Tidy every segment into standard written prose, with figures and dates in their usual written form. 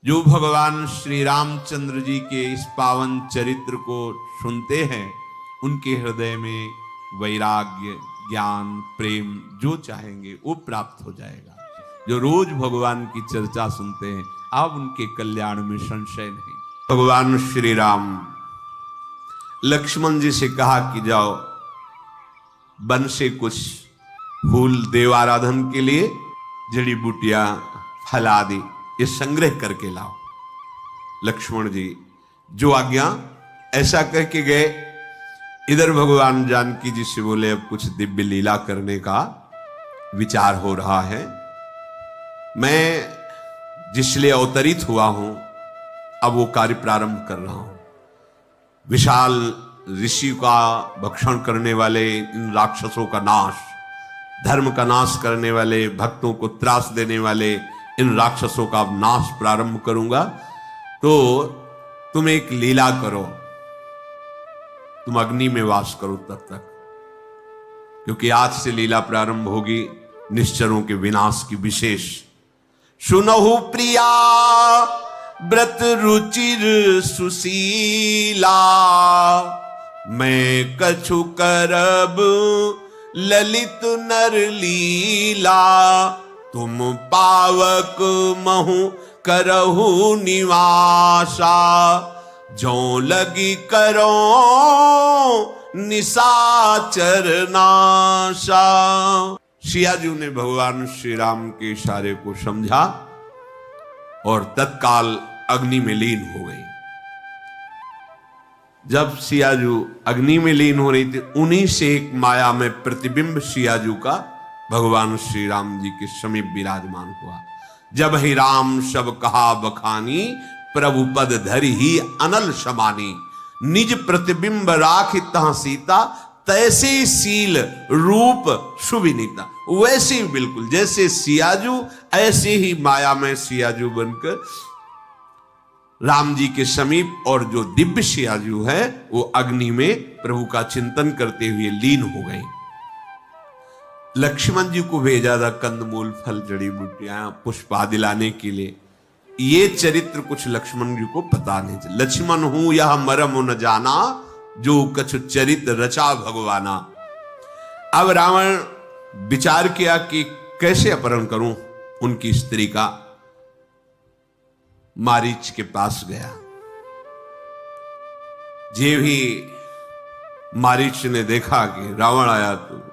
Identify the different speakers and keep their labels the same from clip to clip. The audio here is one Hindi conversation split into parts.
Speaker 1: जो भगवान श्री रामचंद्र जी के इस पावन चरित्र को सुनते हैं उनके हृदय में वैराग्य, ज्ञान, प्रेम जो चाहेंगे वो प्राप्त हो जाएगा। जो रोज भगवान की चर्चा सुनते हैं अब उनके कल्याण में संशय नहीं। भगवान श्री राम लक्ष्मण जी से कहा कि जाओ वन से कुछ फूल देवाराधन के लिए, जड़ी बूटियां, फल आदि ये संग्रह करके लाओ। लक्ष्मण जी जो आज्ञा ऐसा करके गए। इधर भगवान जानकी जी से बोले अब कुछ दिव्य लीला करने का विचार हो रहा है। मैं जिसलिए अवतरित हुआ हूं अब वो कार्य प्रारंभ कर रहा हूं। विशाल ऋषि का भक्षण करने वाले इन राक्षसों का नाश, धर्म का नाश करने वाले, भक्तों को त्रास देने वाले इन राक्षसों का नाश प्रारंभ करूंगा। तो तुम एक लीला करो, तुम अग्नि में वास करो तब तक, क्योंकि आज से लीला प्रारंभ होगी निश्चरों के विनाश की विशेष। सुनहु प्रिया व्रत रुचिर सुशीला, मैं कछु करब ललित नर लीला, तुम पावक महु करहु निवासा, जो लगी करो निशाचर नाशा। सियाजू ने भगवान श्री राम के इशारे को समझा और तत्काल अग्नि में लीन हो गई। जब सियाजू अग्नि में लीन हो रही थी उन्हीं से एक माया में प्रतिबिंब सियाजू का भगवान श्री राम जी के समीप विराजमान हुआ। जब ही राम सब कहा बखानी, प्रभु पद धरि ही अनल समानी, निज प्रतिबिंब राखि तहाँ सीता, तैसे शील रूप सुविनीता। वैसे ही बिल्कुल जैसे सियाजू ऐसे ही माया में सियाजू बनकर राम जी के समीप, और जो दिव्य सियाजू है वो अग्नि में प्रभु का चिंतन करते हुए लीन हो गए। लक्ष्मण जी को भेजा था कंदमूल, फल, जड़ी बूटियां, पुष्प आदि लाने के लिए। ये चरित्र कुछ लक्ष्मण जी को पता नहीं था। लक्ष्मण हूं यह मरम न जाना, जो कछु चरित्र रचा भगवाना। अब रावण विचार किया कि कैसे अपहरण करूं उनकी स्त्री का। मारीच के पास गया। जे भी मारीच ने देखा कि रावण आया तो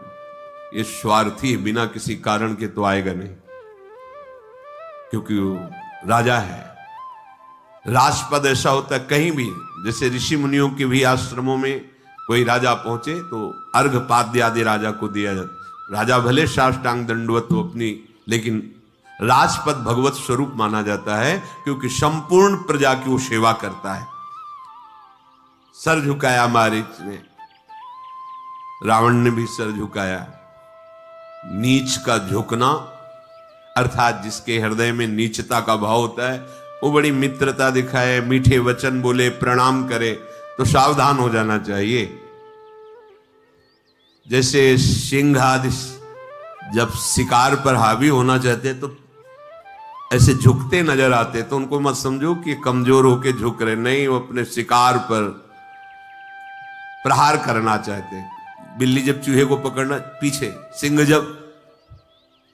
Speaker 1: ये स्वार्थी बिना किसी कारण के तो आएगा नहीं, क्योंकि वो राजा है। राजपद ऐसा होता है कहीं भी, जैसे ऋषि मुनियों के भी आश्रमों में कोई राजा पहुंचे तो अर्घ पाद्य आदि राजा को दिया जाता। राजा भले साष्टांग दंडवत हो अपनी, लेकिन राजपद भगवत स्वरूप माना जाता है, क्योंकि संपूर्ण प्रजा की वो सेवा करता है। सर झुकाया मारीच ने, रावण ने भी सर झुकाया। नीच का झुकना अर्थात जिसके हृदय में नीचता का भाव होता है वो बड़ी मित्रता दिखाए, मीठे वचन बोले, प्रणाम करे तो सावधान हो जाना चाहिए। जैसे सिंह आदि जब शिकार पर हावी होना चाहते तो ऐसे झुकते नजर आते, तो उनको मत समझो कि कमजोर होके झुक रहे, नहीं, वो अपने शिकार पर प्रहार करना चाहते। बिल्ली जब चूहे को पकड़ना पीछे, सिंह जब,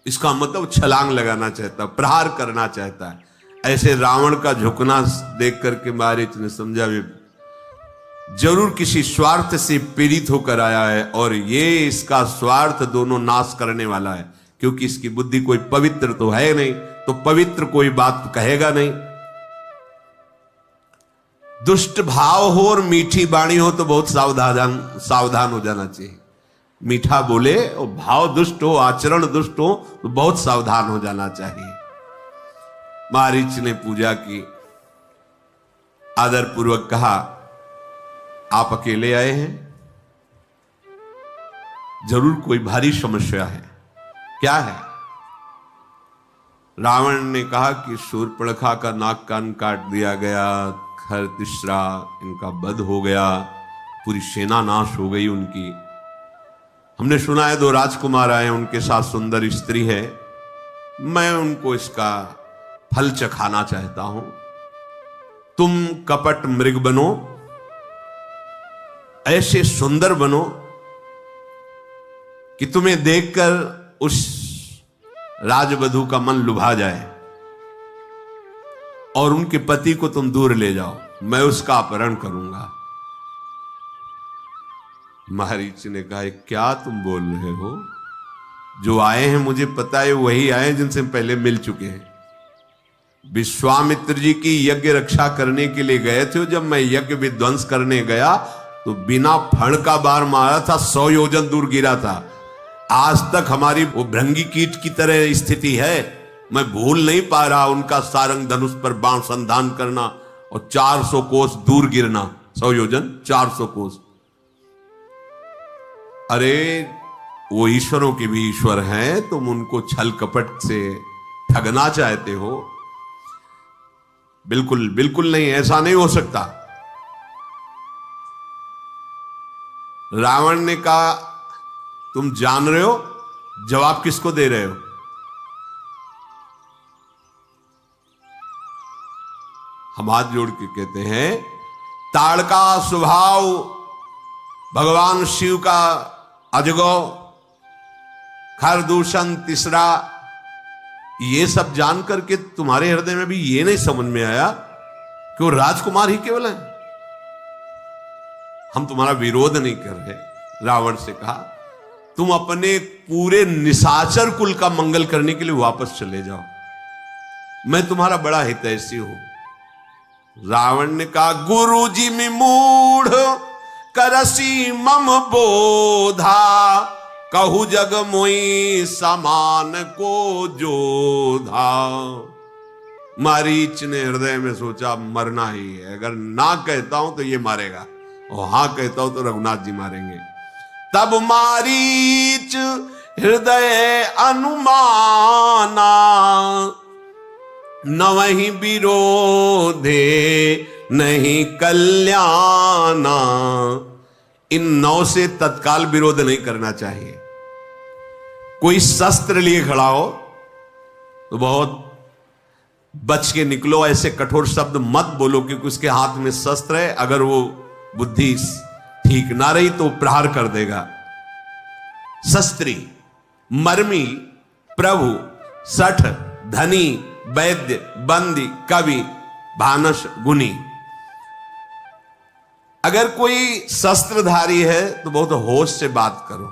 Speaker 1: इसका मतलब छलांग लगाना चाहता, प्रहार करना चाहता है। ऐसे रावण का झुकना देख करके मारीच ने समझा भी जरूर किसी स्वार्थ से पीड़ित होकर आया है, और ये इसका स्वार्थ दोनों नाश करने वाला है, क्योंकि इसकी बुद्धि कोई पवित्र तो है नहीं, तो पवित्र कोई बात कहेगा नहीं। दुष्ट भाव हो और मीठी वाणी हो तो बहुत सावधान हो जाना चाहिए। मीठा बोले और भाव दुष्ट हो, आचरण दुष्ट हो तो बहुत सावधान हो जाना चाहिए। मारीच ने पूजा की, आदर पूर्वक कहा आप अकेले आए हैं, जरूर कोई भारी समस्या है, क्या है? रावण ने कहा कि शूर्पणखा का नाक कान काट दिया गया, खरतिश्रा इनका वध हो गया, पूरी सेना नाश हो गई उनकी। हमने सुना है 2 राजकुमार आए, उनके साथ सुंदर स्त्री है, मैं उनको इसका फल चखाना चाहता हूं। तुम कपट मृग बनो, ऐसे सुंदर बनो कि तुम्हें देखकर उस राजवधू का मन लुभा जाए और उनके पति को तुम दूर ले जाओ, मैं उसका अपहरण करूंगा। मारीच ने कहा, क्या तुम बोल रहे हो? जो आए हैं मुझे पता है वही आए जिनसे पहले मिल चुके हैं। विश्वामित्र जी की यज्ञ रक्षा करने के लिए गए थे। जब मैं यज्ञ विध्वंस करने गया तो बिना फण का बार मारा था, 100 योजन दूर गिरा था। आज तक हमारी वो भृंगी कीट की तरह स्थिति है। मैं भूल नहीं पा रहा उनका सारंग धनुष पर बाण संधान करना और 400 कोस दूर गिरना। 100 योजन 400 कोस। अरे वो ईश्वरों के भी ईश्वर हैं, तुम उनको छल कपट से ठगना चाहते हो? बिल्कुल बिल्कुल नहीं, ऐसा नहीं हो सकता। रावण ने कहा, तुम जान रहे हो? जवाब किसको दे रहे हो? हम हाथ जोड़ के कहते हैं, ताड़का स्वभाव भगवान शिव का अजगौ, खरदूषण तीसरा, ये सब जान करके तुम्हारे हृदय में भी ये नहीं समझ में आया कि वो राजकुमार ही केवल है। हम तुम्हारा विरोध नहीं कर रहे। रावण से कहा, तुम अपने पूरे निशाचर कुल का मंगल करने के लिए वापस चले जाओ, मैं तुम्हारा बड़ा हितैषी हूं। रावण ने कहा, गुरु जी में मूढ़ करसी मम बोधा, कहु जग मोई समान को जोधा। मारीच ने हृदय में सोचा, मरना ही है। अगर ना कहता हूं तो ये मारेगा, और हां कहता हूं तो रघुनाथ जी मारेंगे। तब मारीच हृदय अनुमाना, न वही विरोधे नहीं कल्याणा। इन 9 से तत्काल विरोध नहीं करना चाहिए। कोई शस्त्र लिए खड़ा हो तो बहुत बच के निकलो, ऐसे कठोर शब्द मत बोलो क्योंकि उसके हाथ में शस्त्र है। अगर वो बुद्धि ठीक ना रही तो प्रहार कर देगा। शस्त्री, मर्मी, प्रभु, सठ, धनी, वैद्य, बंदी, कवि, भानस, गुनी। अगर कोई शस्त्रधारी है तो बहुत होश से बात करो,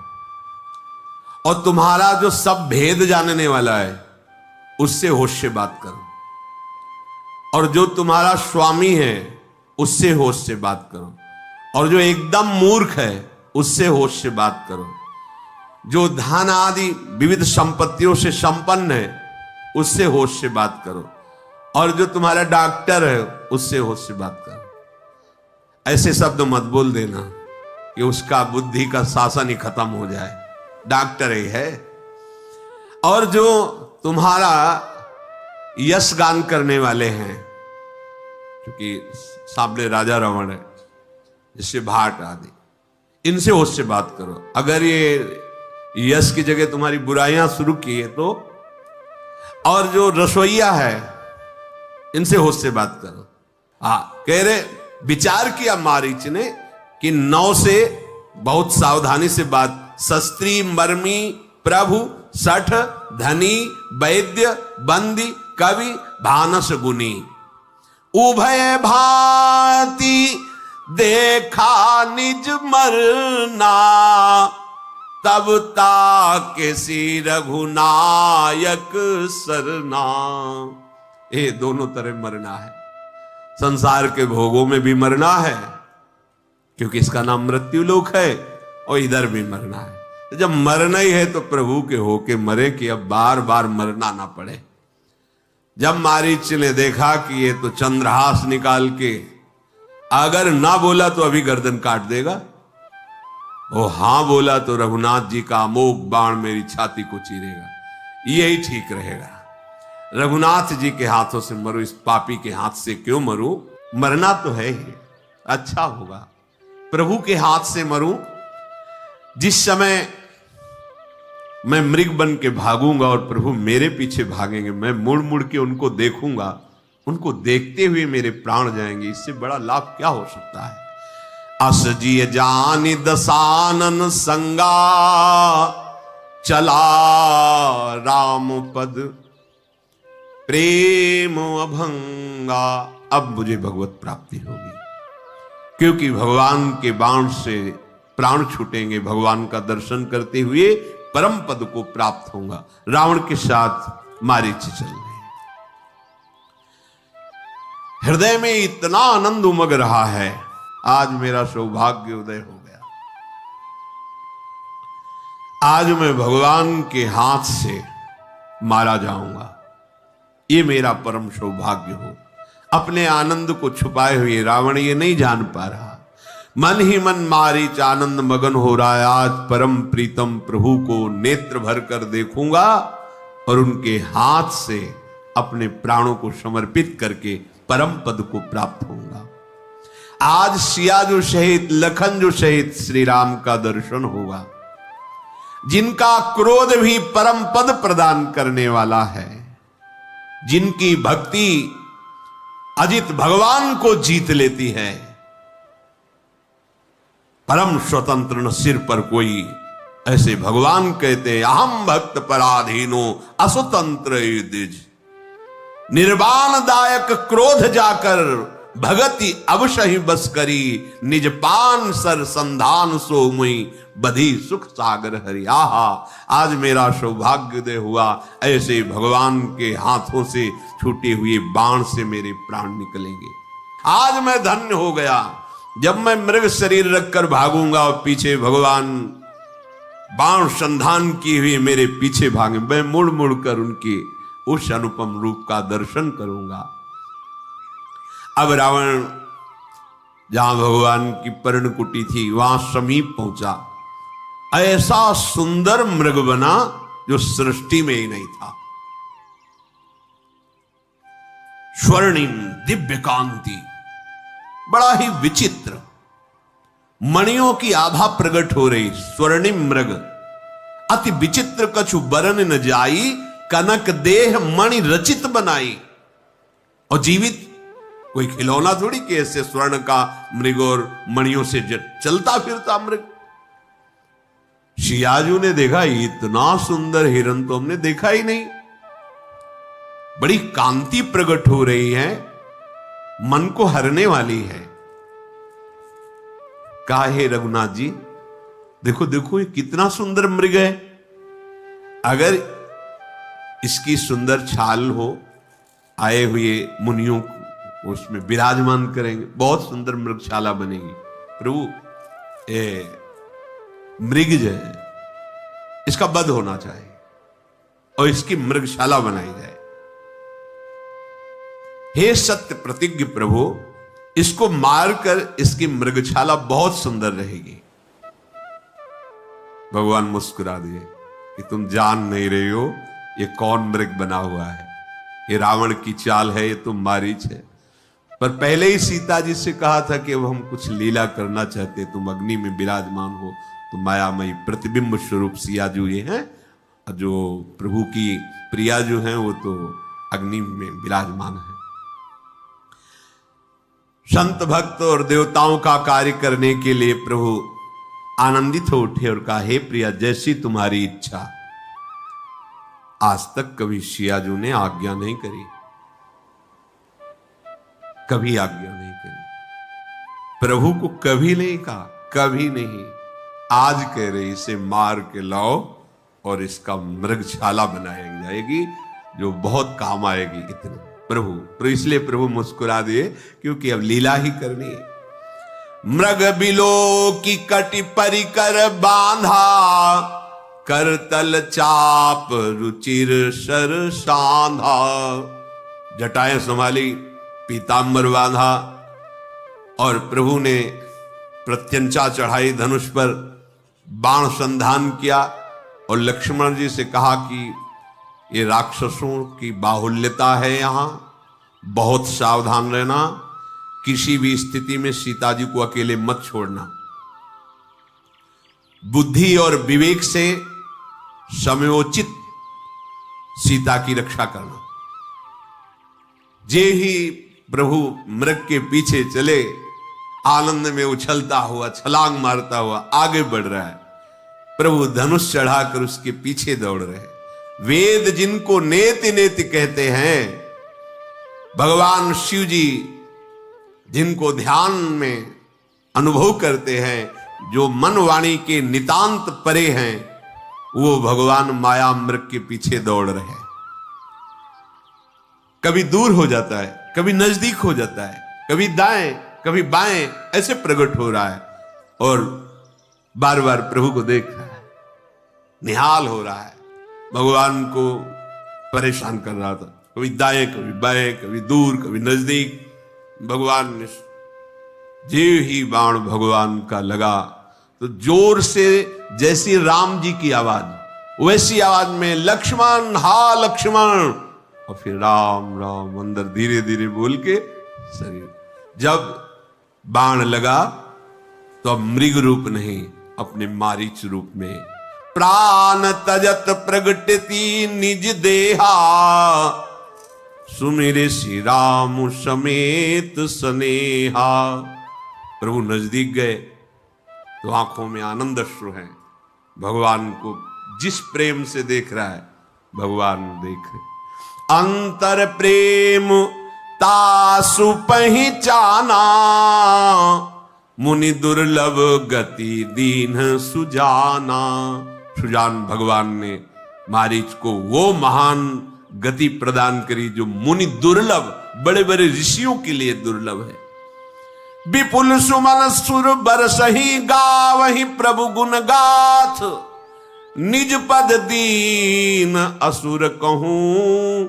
Speaker 1: और तुम्हारा जो सब भेद जानने वाला है उससे होश से बात करो, और जो तुम्हारा स्वामी है उससे होश से बात करो, और जो एकदम मूर्ख है उससे होश से बात करो, जो धन आदि विविध संपत्तियों से संपन्न है उससे होश से बात करो, और जो तुम्हारा डॉक्टर है उससे होश से बात करो। ऐसे शब्द मत बोल देना कि उसका बुद्धि का शासन ही खत्म हो जाए। डॉक्टर ही है। और जो तुम्हारा यश गान करने वाले हैं, क्योंकि सामने राजा रावण है, जैसे भाट आदि, इनसे होश से बात करो। अगर ये यश की जगह तुम्हारी बुराइयां शुरू की है तो, और जो रसोईया है इनसे होश से बात करो। कह रहे, विचार किया मारीच ने कि 9 से बहुत सावधानी से बात। शस्त्री, मर्मी, प्रभु, सठ, धनी, वैद्य, बंदी, कवि, भानस, गुनी। उभय भांति देखा निज मरना, तब ताके सी रघुनायक सरना। ये दोनों तरह मरना है। संसार के भोगों में भी मरना है क्योंकि इसका नाम मृत्यु लोक है, और इधर भी मरना है। तो जब मरना ही है तो प्रभु के होके मरे कि अब बार बार मरना ना पड़े। जब मारीच ने देखा कि ये तो चंद्रहास निकाल के अगर ना बोला तो अभी गर्दन काट देगा, और हां बोला तो रघुनाथ जी का अमोघ बाण मेरी छाती को चीरेगा, यही ठीक रहेगा। रघुनाथ जी के हाथों से मरूं, इस पापी के हाथ से क्यों मरूं? मरना तो है ही, अच्छा होगा प्रभु के हाथ से मरूं। जिस समय मैं मृग बन के भागूंगा और प्रभु मेरे पीछे भागेंगे, मैं मुड़ मुड़ के उनको देखूंगा, उनको देखते हुए मेरे प्राण जाएंगे, इससे बड़ा लाभ क्या हो सकता है। असजिय जानि दसानन संगा, चला राम पद प्रेम अभंगा। अब मुझे भगवत प्राप्ति होगी, क्योंकि भगवान के बाण से प्राण छूटेंगे, भगवान का दर्शन करते हुए परम पद को प्राप्त होगा। रावण के साथ मारीच चल रहे, हृदय में इतना आनंद उमग रहा है, आज मेरा सौभाग्य उदय हो गया। आज मैं भगवान के हाथ से मारा जाऊंगा, ये मेरा परम सौभाग्य हो। अपने आनंद को छुपाए हुए रावण ये नहीं जान पा रहा, मन ही मन मारीच आनंद मगन हो रहा है। आज परम प्रीतम प्रभु को नेत्र भर कर देखूंगा और उनके हाथ से अपने प्राणों को समर्पित करके परम पद को प्राप्त होऊंगा। आज सिया जो शहीद, लखन जो शहीद, श्री राम का दर्शन होगा, जिनका क्रोध भी परम पद प्रदान करने वाला है, जिनकी भक्ति अजित भगवान को जीत लेती है। परम स्वतंत्र न सिर पर कोई, ऐसे भगवान कहते अहम भक्त पराधीनो असुतंत्र द्विज। निर्वाण दायक क्रोध जाकर भगति अवश्य बस करी, निज पान सर संधान सो मुई बधी सुख सागर हरि। आहा, आज मेरा सौभाग्योदय हुआ, ऐसे भगवान के हाथों से छूटे हुए बाण से मेरे प्राण निकलेंगे। आज मैं धन्य हो गया, जब मैं मृग शरीर रखकर भागूंगा और पीछे भगवान बाण संधान किए हुए मेरे पीछे भागे, मैं मुड़ मुड़ कर उनके उस अनुपम रूप का दर्शन करूंगा। अब रावण जहां भगवान की पर्णकुटी थी वहां समीप पहुंचा, ऐसा सुंदर मृग बना जो सृष्टि में ही नहीं था। स्वर्णिम दिव्य कांति, बड़ा ही विचित्र, मणियों की आभा प्रकट हो रही। स्वर्णिम मृग अति विचित्र, कछु बरन न जाई, कनक देह मणि रचित बनाई। और जीवित कोई खिलौना थोड़ी कि ऐसे स्वर्ण का मृग और मणियों से चलता फिरता मृग। सियाजू ने देखा इतना सुंदर हिरन तो हमने देखा ही नहीं, बड़ी कांति प्रकट हो रही है, मन को हरने वाली है। कहा हे रघुनाथ जी, देखो देखो ये कितना सुंदर मृग है, अगर इसकी सुंदर छाल हो, आए हुए मुनियों को उसमें विराजमान करेंगे, बहुत सुंदर मृगशाला बनेगी। प्रभु ये मृग जो है इसका वध होना चाहिए और इसकी मृगशाला बनाई जाए। हे सत्य प्रतिज्ञ प्रभु, इसको मारकर इसकी मृगशाला बहुत सुंदर रहेगी। भगवान मुस्कुरा दिए कि तुम जान नहीं रही हो ये कौन मृग बना हुआ है, ये रावण की चाल है, ये तुम मारीच है। पर पहले ही सीता जी से कहा था कि अब हम कुछ लीला करना चाहते, तुम अग्नि में विराजमान हो, तो मायामयी प्रतिबिंब स्वरूप सियाजू ये हैं, जो प्रभु की प्रिया जो हैं वो तो अग्नि में विराजमान है। संत भक्त और देवताओं का कार्य करने के लिए प्रभु आनंदित हो उठे और कहा हे प्रिया, जैसी तुम्हारी इच्छा। आज तक कभी सियाजू ने आज्ञा नहीं करी, कभी आज्ञा नहीं करी, प्रभु को कभी नहीं कहा, कभी नहीं। आज कह रहे इसे मार के लाओ और इसका मृगशाला बनाई जाएगी जो बहुत काम आएगी। इतने प्रभु तो इसलिए प्रभु मुस्कुरा दिए क्योंकि अब लीला ही करनी है। मृग बिलो की कटि परिकर बांधा, करतल चाप रुचिर सर सांधा। जटाएं संभाली, पीतांबर बांधा और प्रभु ने प्रत्यंचा चढ़ाई, धनुष पर बाण संधान किया और लक्ष्मण जी से कहा कि ये राक्षसों की बाहुल्यता है, यहां बहुत सावधान रहना, किसी भी स्थिति में सीता जी को अकेले मत छोड़ना, बुद्धि और विवेक से समयोचित सीता की रक्षा करना। जे ही प्रभु मृग के पीछे चले, आनंद में उछलता हुआ, छलांग मारता हुआ आगे बढ़ रहा है। प्रभु धनुष चढ़ाकर उसके पीछे दौड़ रहे हैं। वेद जिनको नेति नेति कहते हैं, भगवान शिव जी जिनको ध्यान में अनुभव करते हैं, जो मन वाणी के नितांत परे हैं, वो भगवान माया मृग के पीछे दौड़ रहे हैं। कभी दूर हो जाता है, कभी नजदीक हो जाता है, कभी दाएं कभी बाएं, ऐसे प्रकट हो रहा है और बार बार प्रभु को देख रहा है, निहाल हो रहा है, भगवान को परेशान कर रहा था। कभी दाएं कभी बाएं, कभी दूर कभी नजदीक। भगवान ने जीव ही बाण भगवान का लगा तो जोर से, जैसी राम जी की आवाज वैसी आवाज में लक्ष्मण, हा लक्ष्मण, और फिर राम राम अंदर धीरे धीरे बोल के शरीर। जब बाण लगा तो अब मृग रूप नहीं, अपने मारीच रूप में प्राण तजत प्रगटती निज देहा, सुमिरे श्री राम समेत स्नेहा। प्रभु नजदीक गए तो आंखों में आनंद अश्रु हैं। भगवान को जिस प्रेम से देख रहा है, भगवान देख रहे। अंतर प्रेम तासु पहचाना, मुनि दुर्लभ गति दीन सुजाना। सुजान भगवान ने मारीच को वो महान गति प्रदान करी जो मुनि दुर्लभ, बड़े बड़े ऋषियों के लिए दुर्लभ है। विपुल सुमन सुर बरसही गावहि प्रभु गुण गाथ, निज पद दीन असुर कहूं,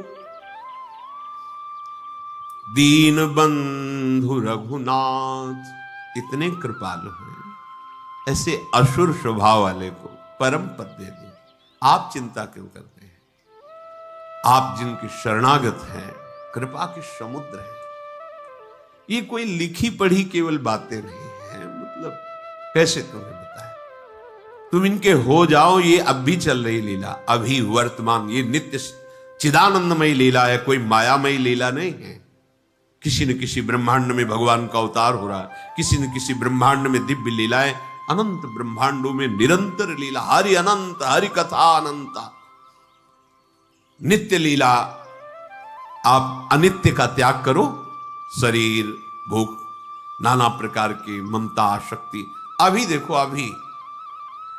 Speaker 1: दीन बंधु रघुनाथ। इतने कृपालु हैं, ऐसे असुर स्वभाव वाले को परम पद दे दे। आप चिंता क्यों करते हैं? आप जिनके शरणागत हैं, कृपा के समुद्र हैं। ये कोई लिखी पढ़ी केवल बातें नहीं है। मतलब कैसे तुम्हें बताएं? तुम इनके हो जाओ। ये अब भी चल रही लीला, अभी वर्तमान, ये नित्य चिदानंदमयी लीला है, कोई मायामयी लीला नहीं है। किसी न किसी ब्रह्मांड में भगवान का अवतार हो रहा है, किसी न किसी ब्रह्मांड में दिव्य लीलाएं, अनंत ब्रह्मांडों में निरंतर लीला, हरि अनंत, हरि कथा अनंता, नित्य लीला। आप अनित्य का त्याग करो। शरीर, भूख, नाना प्रकार की ममता, शक्ति। अभी देखो, अभी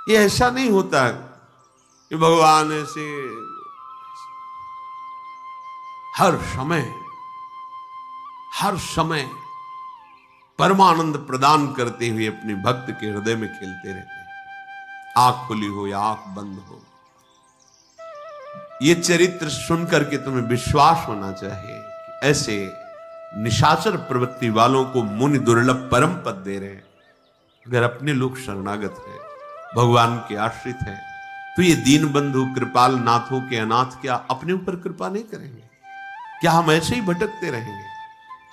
Speaker 1: ये ऐसा नहीं होता कि भगवान ऐसे हर समय परमानंद प्रदान करते हुए अपने भक्त के हृदय में खेलते रहते हैं, आंख खुली हो या आंख बंद हो। ये चरित्र सुनकर के तुम्हें विश्वास होना चाहिए कि ऐसे निशाचर प्रवृत्ति वालों को मुनि दुर्लभ परम पद दे रहे हैं। अगर अपने लोग शरणागत हैं, भगवान के आश्रित हैं, तो ये दीन बंधु कृपाल नाथों के अनाथ क्या अपने ऊपर कृपा नहीं करेंगे? क्या हम ऐसे ही भटकते रहेंगे?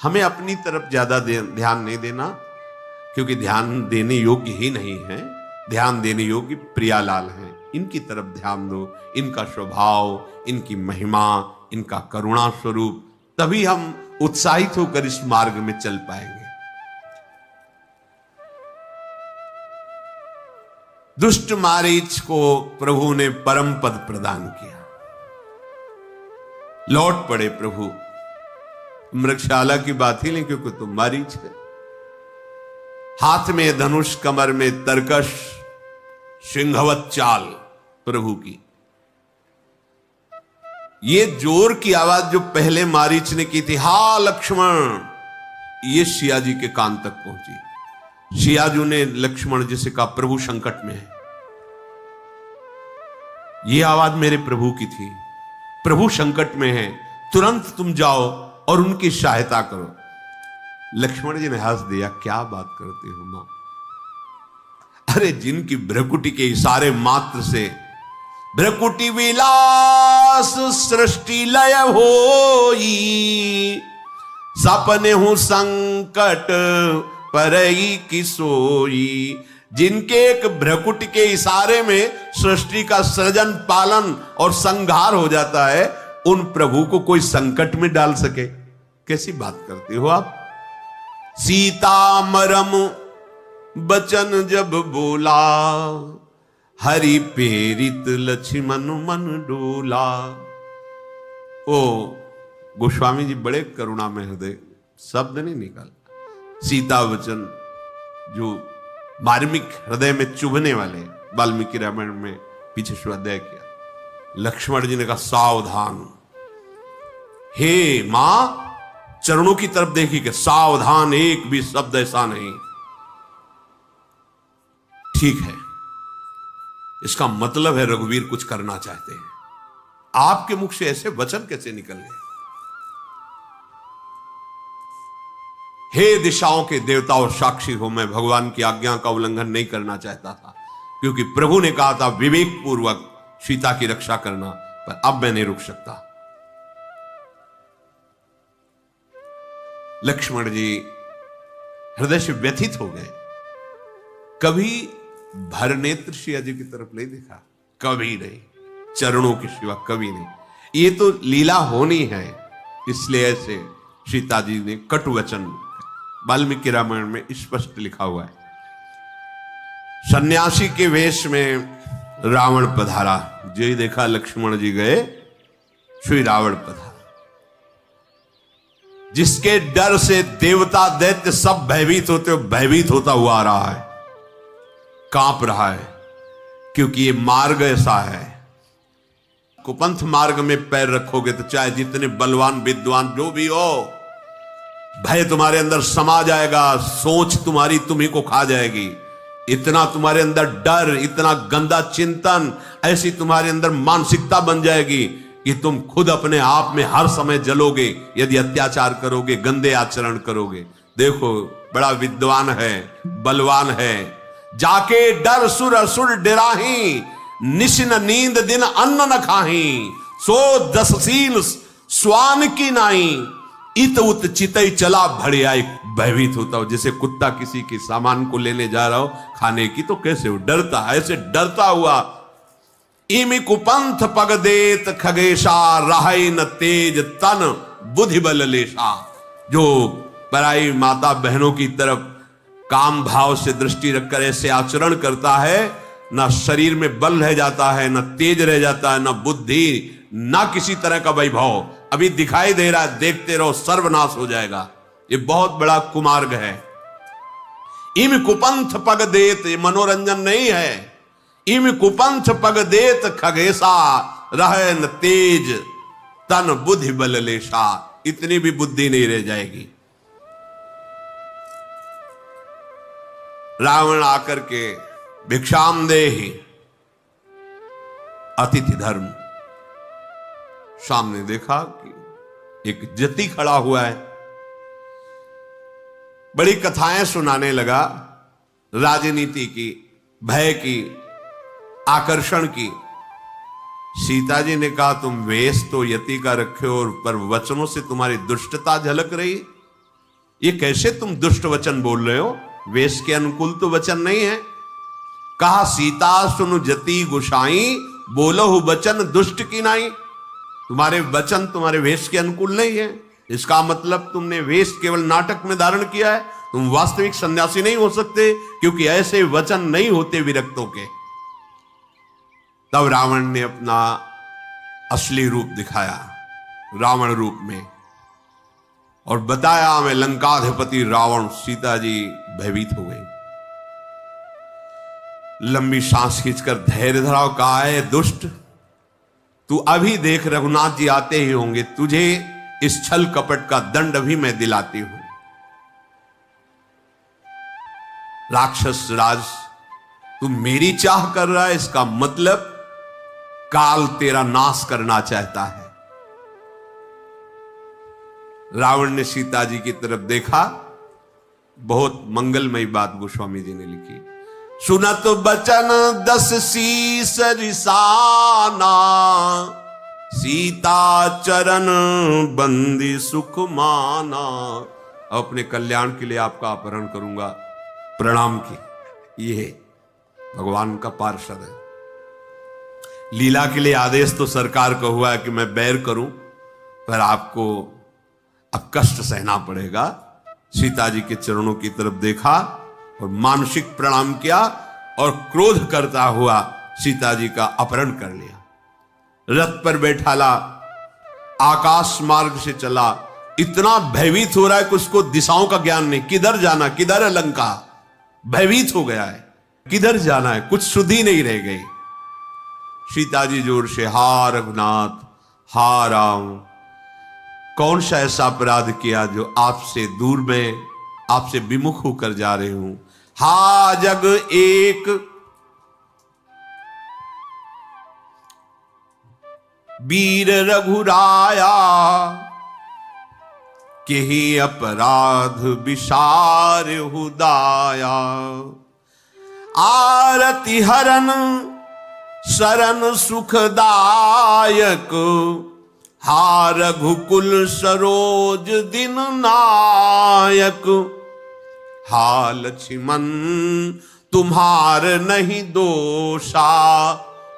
Speaker 1: हमें अपनी तरफ ज्यादा ध्यान नहीं देना, क्योंकि ध्यान देने योग्य ही नहीं है। ध्यान देने योग्य प्रियालाल हैं, इनकी तरफ ध्यान दो, इनका स्वभाव, इनकी महिमा, इनका करुणा स्वरूप, तभी हम उत्साहित होकर इस मार्ग में चल पाएंगे। दुष्ट मारीच को प्रभु ने परम पद प्रदान किया। लौट पड़े प्रभु। मृगशाला की बात ही नहीं, क्योंकि तुम मारीच है। हाथ में धनुष, कमर में तरकश, सिंहवत चाल प्रभु की। ये जोर की आवाज जो पहले मारीच ने की थी, हा लक्ष्मण, ये सियाजी के कान तक पहुंची। सियाजू ने लक्ष्मण जिसे कहा, प्रभु संकट में है। ये आवाज मेरे प्रभु की थी, प्रभु संकट में है, तुरंत तुम जाओ और उनकी सहायता करो। लक्ष्मण जी ने हंस दिया, क्या बात करते हो मां? अरे जिनकी भ्रकुटी के इशारे मात्र से, भ्रकुटी विलास सृष्टि लय होई, सपने हूं संकट परई की सोई। जिनके एक भ्रकुटी के इशारे में सृष्टि का सृजन, पालन और संहार हो जाता है, उन प्रभु को कोई संकट में डाल सके? कैसी बात करते हो आप? सीता मरम बचन जब बोला, हरि प्रेरित लक्ष्मण मन डोला। ओ गोस्वामी जी बड़े करुणा में हृदय, शब्द नहीं निकल। सीता वचन जो मार्मिक हृदय में चुभने वाले, वाल्मीकि रामायण में पीछे स्वाध्याय किया। लक्ष्मण जी ने कहा सावधान, हे मां, चरणों की तरफ देखी कि सावधान, एक भी शब्द ऐसा नहीं। ठीक है, इसका मतलब है रघुवीर कुछ करना चाहते हैं। आपके मुख से ऐसे वचन कैसे निकल गए? हे दिशाओं के देवताओं साक्षी हो, मैं भगवान की आज्ञा का उल्लंघन नहीं करना चाहता था, क्योंकि प्रभु ने कहा था विवेक पूर्वक सीता की रक्षा करना, पर अब मैं नहीं रुक सकता। लक्ष्मण जी हृदय से व्यथित हो गए। कभी भरनेत्र सिया जी की तरफ नहीं देखा, कभी नहीं, चरणों के सिवा कभी नहीं। ये तो लीला होनी है, इसलिए ऐसे सीता जी ने कटु वचन, वाल्मीकि रामायण में स्पष्ट लिखा हुआ है। सन्यासी के वेश में रावण पधारा, जो ही देखा लक्ष्मण जी गए, श्री रावण पधारा। जिसके डर से देवता दैत्य सब भयभीत होते, भयभीत होता हुआ आ रहा है, कांप रहा है, क्योंकि ये मार्ग ऐसा है। कुपंथ मार्ग में पैर रखोगे तो चाहे जितने बलवान विद्वान जो भी हो, भय तुम्हारे अंदर समा जाएगा, सोच तुम्हारी तुम्ही को खा जाएगी। इतना तुम्हारे अंदर डर, इतना गंदा चिंतन, ऐसी तुम्हारे अंदर मानसिकता बन जाएगी कि तुम खुद अपने आप में हर समय जलोगे यदि अत्याचार करोगे, गंदे आचरण करोगे। देखो बड़ा विद्वान है, बलवान है, जाके डर सुर असुर डराही, निशिन नींद दिन अन्न न खाही, सो दसशील स्वान की नाई, इत उत चितई चला भड़े आई। भयभीत होता हो, जैसे कुत्ता किसी के सामान को लेने जा रहा हो खाने की, तो कैसे हो, डरता है, ऐसे डरता हुआ। इमि कुपंथ पग देत खगेशा, राहै न तेज तन बुद्धि बल लेशा। जो पराई माता बहनों की तरफ काम भाव से दृष्टि रखकर ऐसे आचरण करता है, ना शरीर में बल रह जाता है, ना तेज रह जाता है, ना बुद्धि, ना किसी तरह का वैभव। अभी दिखाई दे रहा है, देखते रहो, सर्वनाश हो जाएगा। ये बहुत बड़ा कुमार्ग है। इम कुपंथ पग देत, ये मनोरंजन नहीं है। इम कुपंथ पग देत खगेशा, रहे न तेज तन बुद्धि बल लेशा। इतनी भी बुद्धि नहीं रह जाएगी। रावण आकर के भिक्षाम देहि, अतिथि धर्म, सामने देखा कि एक जति खड़ा हुआ है, बड़ी कथाएं सुनाने लगा, राजनीति की, भय की, आकर्षण की। सीता जी ने कहा तुम वेश तो यति का रखे हो, और पर वचनों से तुम्हारी दुष्टता झलक रही। ये कैसे तुम दुष्ट वचन बोल रहे हो? वेश के अनुकूल तो वचन नहीं है। कहा सीता सुनु जति गुसाई, बोलो वचन दुष्ट की नाई। तुम्हारे वचन तुम्हारे वेश के अनुकूल नहीं है। इसका मतलब तुमने वेश केवल नाटक में धारण किया है, तुम वास्तविक सन्यासी नहीं हो सकते, क्योंकि ऐसे वचन नहीं होते विरक्तों के। तब रावण ने अपना असली रूप दिखाया, रावण रूप में, और बताया मैं लंकाधिपति रावण। सीता जी भयभीत हो गई, लंबी सांस खींचकर धैर्य धराओ। कहा है दुष्ट, तू अभी देख रघुनाथ जी आते ही होंगे, तुझे इस छल कपट का दंड भी मैं दिलाती हूं। राक्षस राज, तू मेरी चाह कर रहा है, इसका मतलब काल तेरा नाश करना चाहता है। रावण ने सीता जी की तरफ देखा। बहुत मंगलमयी बात गोस्वामी जी ने लिखी। सुनत बचन दस शीस रिसाना, सीता चरण बंदी सुख माना। अपने कल्याण के लिए आपका अपहरण करूंगा, प्रणाम की। ये भगवान का पार्षद है। लीला के लिए आदेश तो सरकार का हुआ है कि मैं बैर करूं, पर आपको अब कष्ट सहना पड़ेगा। सीता जी के चरणों की तरफ देखा और मानसिक प्रणाम किया और क्रोध करता हुआ सीता जी का अपहरण कर लिया। रथ पर बैठाला, आकाश मार्ग से चला। इतना भयभीत हो रहा है कि उसको दिशाओं का ज्ञान नहीं, किधर जाना, किधर है लंका, भयभीत हो गया है, किधर जाना है, कुछ सुधि नहीं रह गई। सीता जी जोर से, हा रघुनाथ, हा राम, कौन सा ऐसा अपराध किया जो आपसे दूर में, आपसे विमुख होकर जा रहे हूं। हा जग एक वीर रघुराया, केहि अपराध विसार हुदाया। आरति हरन शरण सुखदायक, हा रघुकुल सरोज दिन नायक। हा लक्ष्मण तुम्हार नहीं दोषा,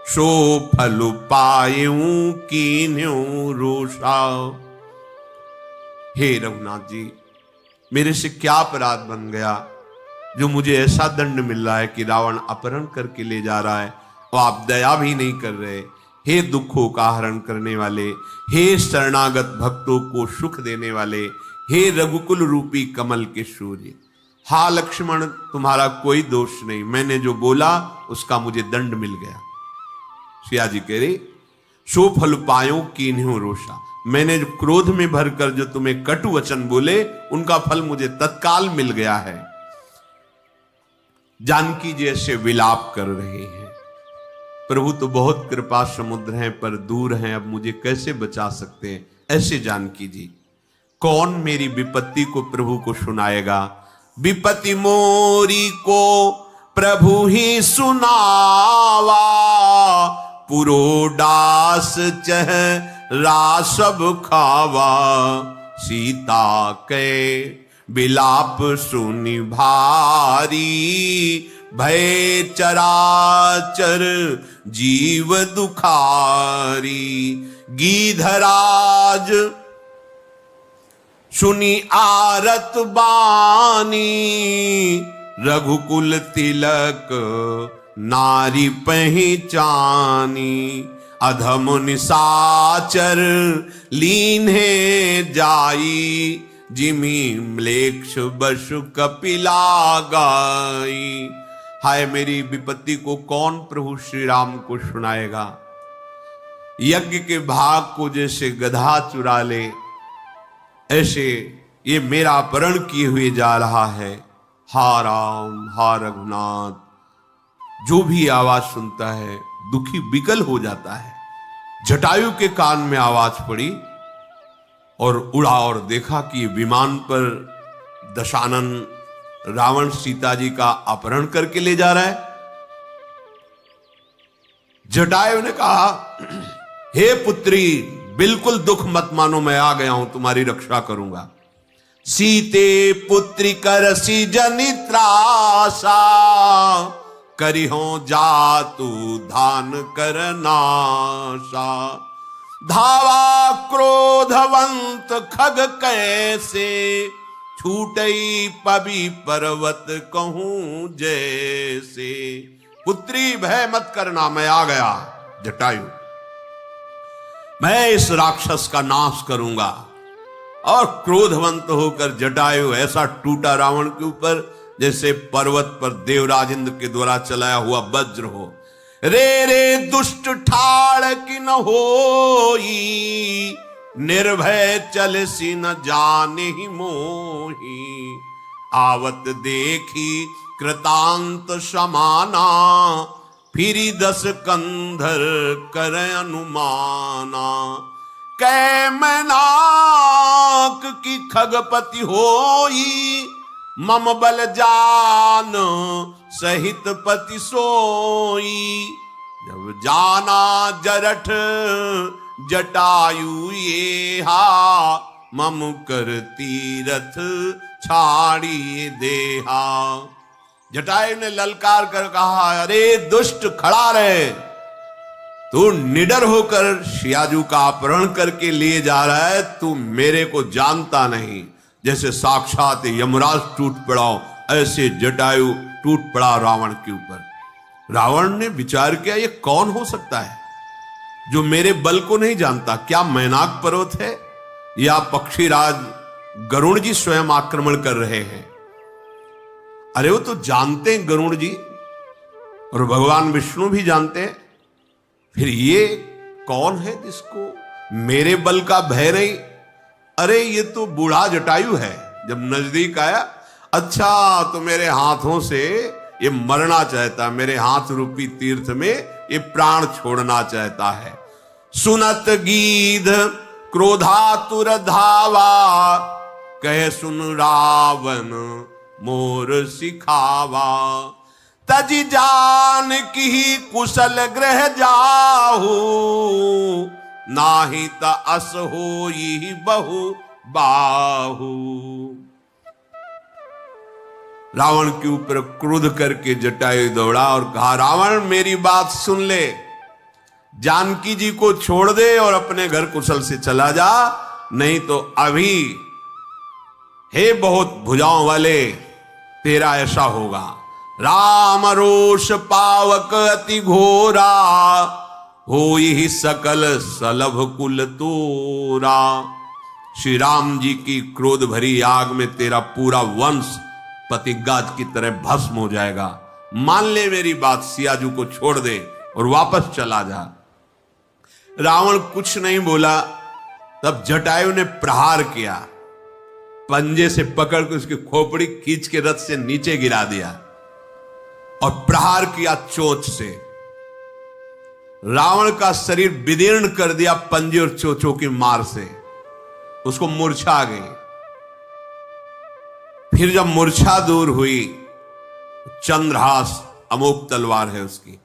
Speaker 1: सो फल पायूं कीन्यों रोषा। हे रघुनाथ जी, मेरे से क्या अपराध बन गया जो मुझे ऐसा दंड मिल रहा है कि रावण अपहरण करके ले जा रहा है और आप दया भी नहीं कर रहे। हे दुखों का हरण करने वाले, हे शरणागत भक्तों को सुख देने वाले, हे रघुकुल रूपी कमल के सूर्य। हा लक्ष्मण, तुम्हारा कोई दोष नहीं, मैंने जो बोला उसका मुझे दंड मिल गया। सिया जी कह रहे, सो फल पायो कीन्ह्यो रोषा, मैंने जो क्रोध में भरकर जो तुम्हें कटु वचन बोले उनका फल मुझे तत्काल मिल गया है। जानकी जी ऐसे विलाप कर रहे हैं, प्रभु तो बहुत कृपा समुद्र हैं पर दूर हैं, अब मुझे कैसे बचा सकते हैं। ऐसे जानकी जी, कौन मेरी विपत्ति को प्रभु को सुनाएगा। विपत्ति मोरी को प्रभु ही सुनावा, पुरोडास चेहरा सब खावा। सीता के विलाप सुनि भारी, भय चराचर जीव दुखारी। गीधराज सुनी आरत बानी, रघुकुल तिलक नारी पहचानी। अधम निशाचर लीन्हे जाई, जिमी म्लेच्छ बसु कपिला गाई। हाय, मेरी विपत्ति को कौन प्रभु श्री राम को सुनाएगा। यज्ञ के भाग को जैसे गधा चुरा ले, ऐसे ये मेरा अपहरण किए हुए जा रहा है। हा राम, हा रघुनाथ, जो भी आवाज सुनता है दुखी विकल हो जाता है। जटायु के कान में आवाज पड़ी और उड़ा और देखा कि विमान पर दशानन रावण सीता जी का अपहरण करके ले जा रहा है। जटायु ने कहा, हे पुत्री, बिल्कुल दुख मत मानो, मैं आ गया हूं, तुम्हारी रक्षा करूंगा। सीते पुत्री करसी जनि त्रासा, करिहो जातु धान करनाशा। धावा क्रोधवंत खग कैसे, छूटई पबी पर्वत कहूं जैसे। पुत्री भय मत करना, मैं आ गया जटायु, मैं इस राक्षस का नाश करूंगा। और क्रोधवंत होकर जटायु ऐसा टूटा रावण के ऊपर जैसे पर्वत पर देवराज इंद्र के द्वारा चलाया हुआ वज्र हो। रे रे दुष्ट ठाड़ की न होई, निर्भय चल सी न जाने ही मोही। आवत देखी कृतांत समाना, फिरी 10 कंधर कर अनुमाना। कै मैनाक की खगपति होई, मम बल जान सहित पति सोई। जब जाना जरठ जटायु ये हा, मम कर तीरथ छाड़ी देहा। जटायु ने ललकार कर कहा, अरे दुष्ट खड़ा रहे, तू निडर होकर सियाजू का अपहरण करके ले जा रहा है, तू मेरे को जानता नहीं। जैसे साक्षात यमराज टूट पड़ा ऐसे जटायु टूट पड़ा रावण के ऊपर। रावण ने विचार किया, ये कौन हो सकता है जो मेरे बल को नहीं जानता? क्या मैनाक पर्वत है या पक्षीराज गरुड़ जी स्वयं आक्रमण कर रहे हैं? अरे वो तो जानते हैं गरुड़ जी, और भगवान विष्णु भी जानते हैं, फिर ये कौन है जिसको मेरे बल का भय नहीं? अरे ये तो बूढ़ा जटायु है। जब नजदीक आया, अच्छा तो मेरे हाथों से ये मरना चाहता, मेरे हाथ रूपी तीर्थ में ये प्राण छोड़ना चाहता है। सुनत गीध क्रोधातुर धावा, कहे सुन रावण मोर सिखावा। तजी जान की कुशल ग्रह जाहू, नाही त अस होई बहु बाहू। रावण के ऊपर क्रोध करके जटायु दौड़ा और कहा, रावण मेरी बात सुन ले, जानकी जी को छोड़ दे और अपने घर कुशल से चला जा, नहीं तो अभी हे बहुत भुजाओं वाले तेरा ऐसा होगा। राम रोष पावक अति घोरा, होई सकल सलभ कुल तोरा। श्री राम जी की क्रोध भरी आग में तेरा पूरा वंश पतिगाज की तरह भस्म हो जाएगा। मान ले मेरी बात, सियाजू को छोड़ दे और वापस चला जा। रावण कुछ नहीं बोला। तब जटायु ने प्रहार किया, पंजे से पकड़ के उसकी खोपड़ी खींच के रथ से नीचे गिरा दिया और प्रहार किया चोंच से। रावण का शरीर विदीर्ण कर दिया पंजे और चोंचों की मार से, उसको मूर्छा आ गई। फिर जब मूर्छा दूर हुई, चंद्रहास अमोघ तलवार है उसकी,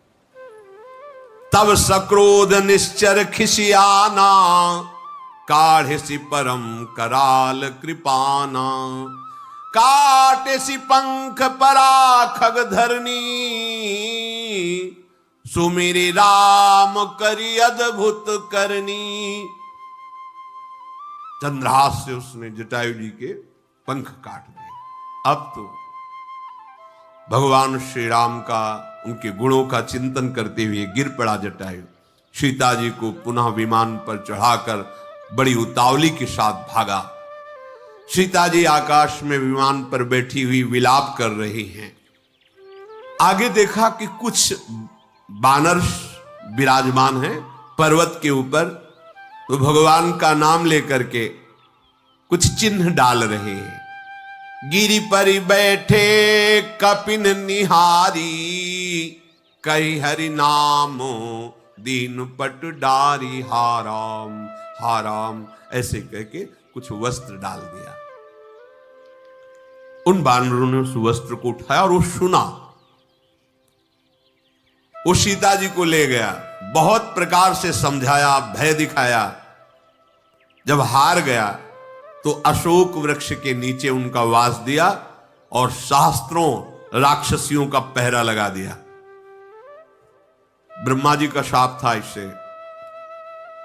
Speaker 1: तब सक्रोध निश्चर खिसियाना, काढ़े सी परम कराल कृपाना। काटे सी पंख परा खग धरनी, सुमिरी राम करी अद्भुत करनी। चंद्रहास से उसने जटायु जी के पंख काट दिए। अब तो भगवान श्री राम का, उनके गुणों का चिंतन करते हुए गिर पड़ा जटायु। सीता जी को पुनः विमान पर चढ़ाकर बड़ी उतावली के साथ भागा। सीता जी आकाश में विमान पर बैठी हुई विलाप कर रही हैं। आगे देखा कि कुछ बानर विराजमान हैं पर्वत के ऊपर, तो भगवान का नाम लेकर के कुछ चिन्ह डाल रहे हैं। गिरि पर बैठे कपिन निहारी, कही हरि नाम दीन पट डारी। हाराम हाराम ऐसे कहके कुछ वस्त्र डाल दिया। उन बानरों ने उस वस्त्र को उठाया और वो सुना। वो सीता जी को ले गया, बहुत प्रकार से समझाया, भय दिखाया। जब हार गया तो अशोक वृक्ष के नीचे उनका वास दिया और सहस्त्रों राक्षसियों का पहरा लगा दिया। ब्रह्मा जी का शाप था इससे।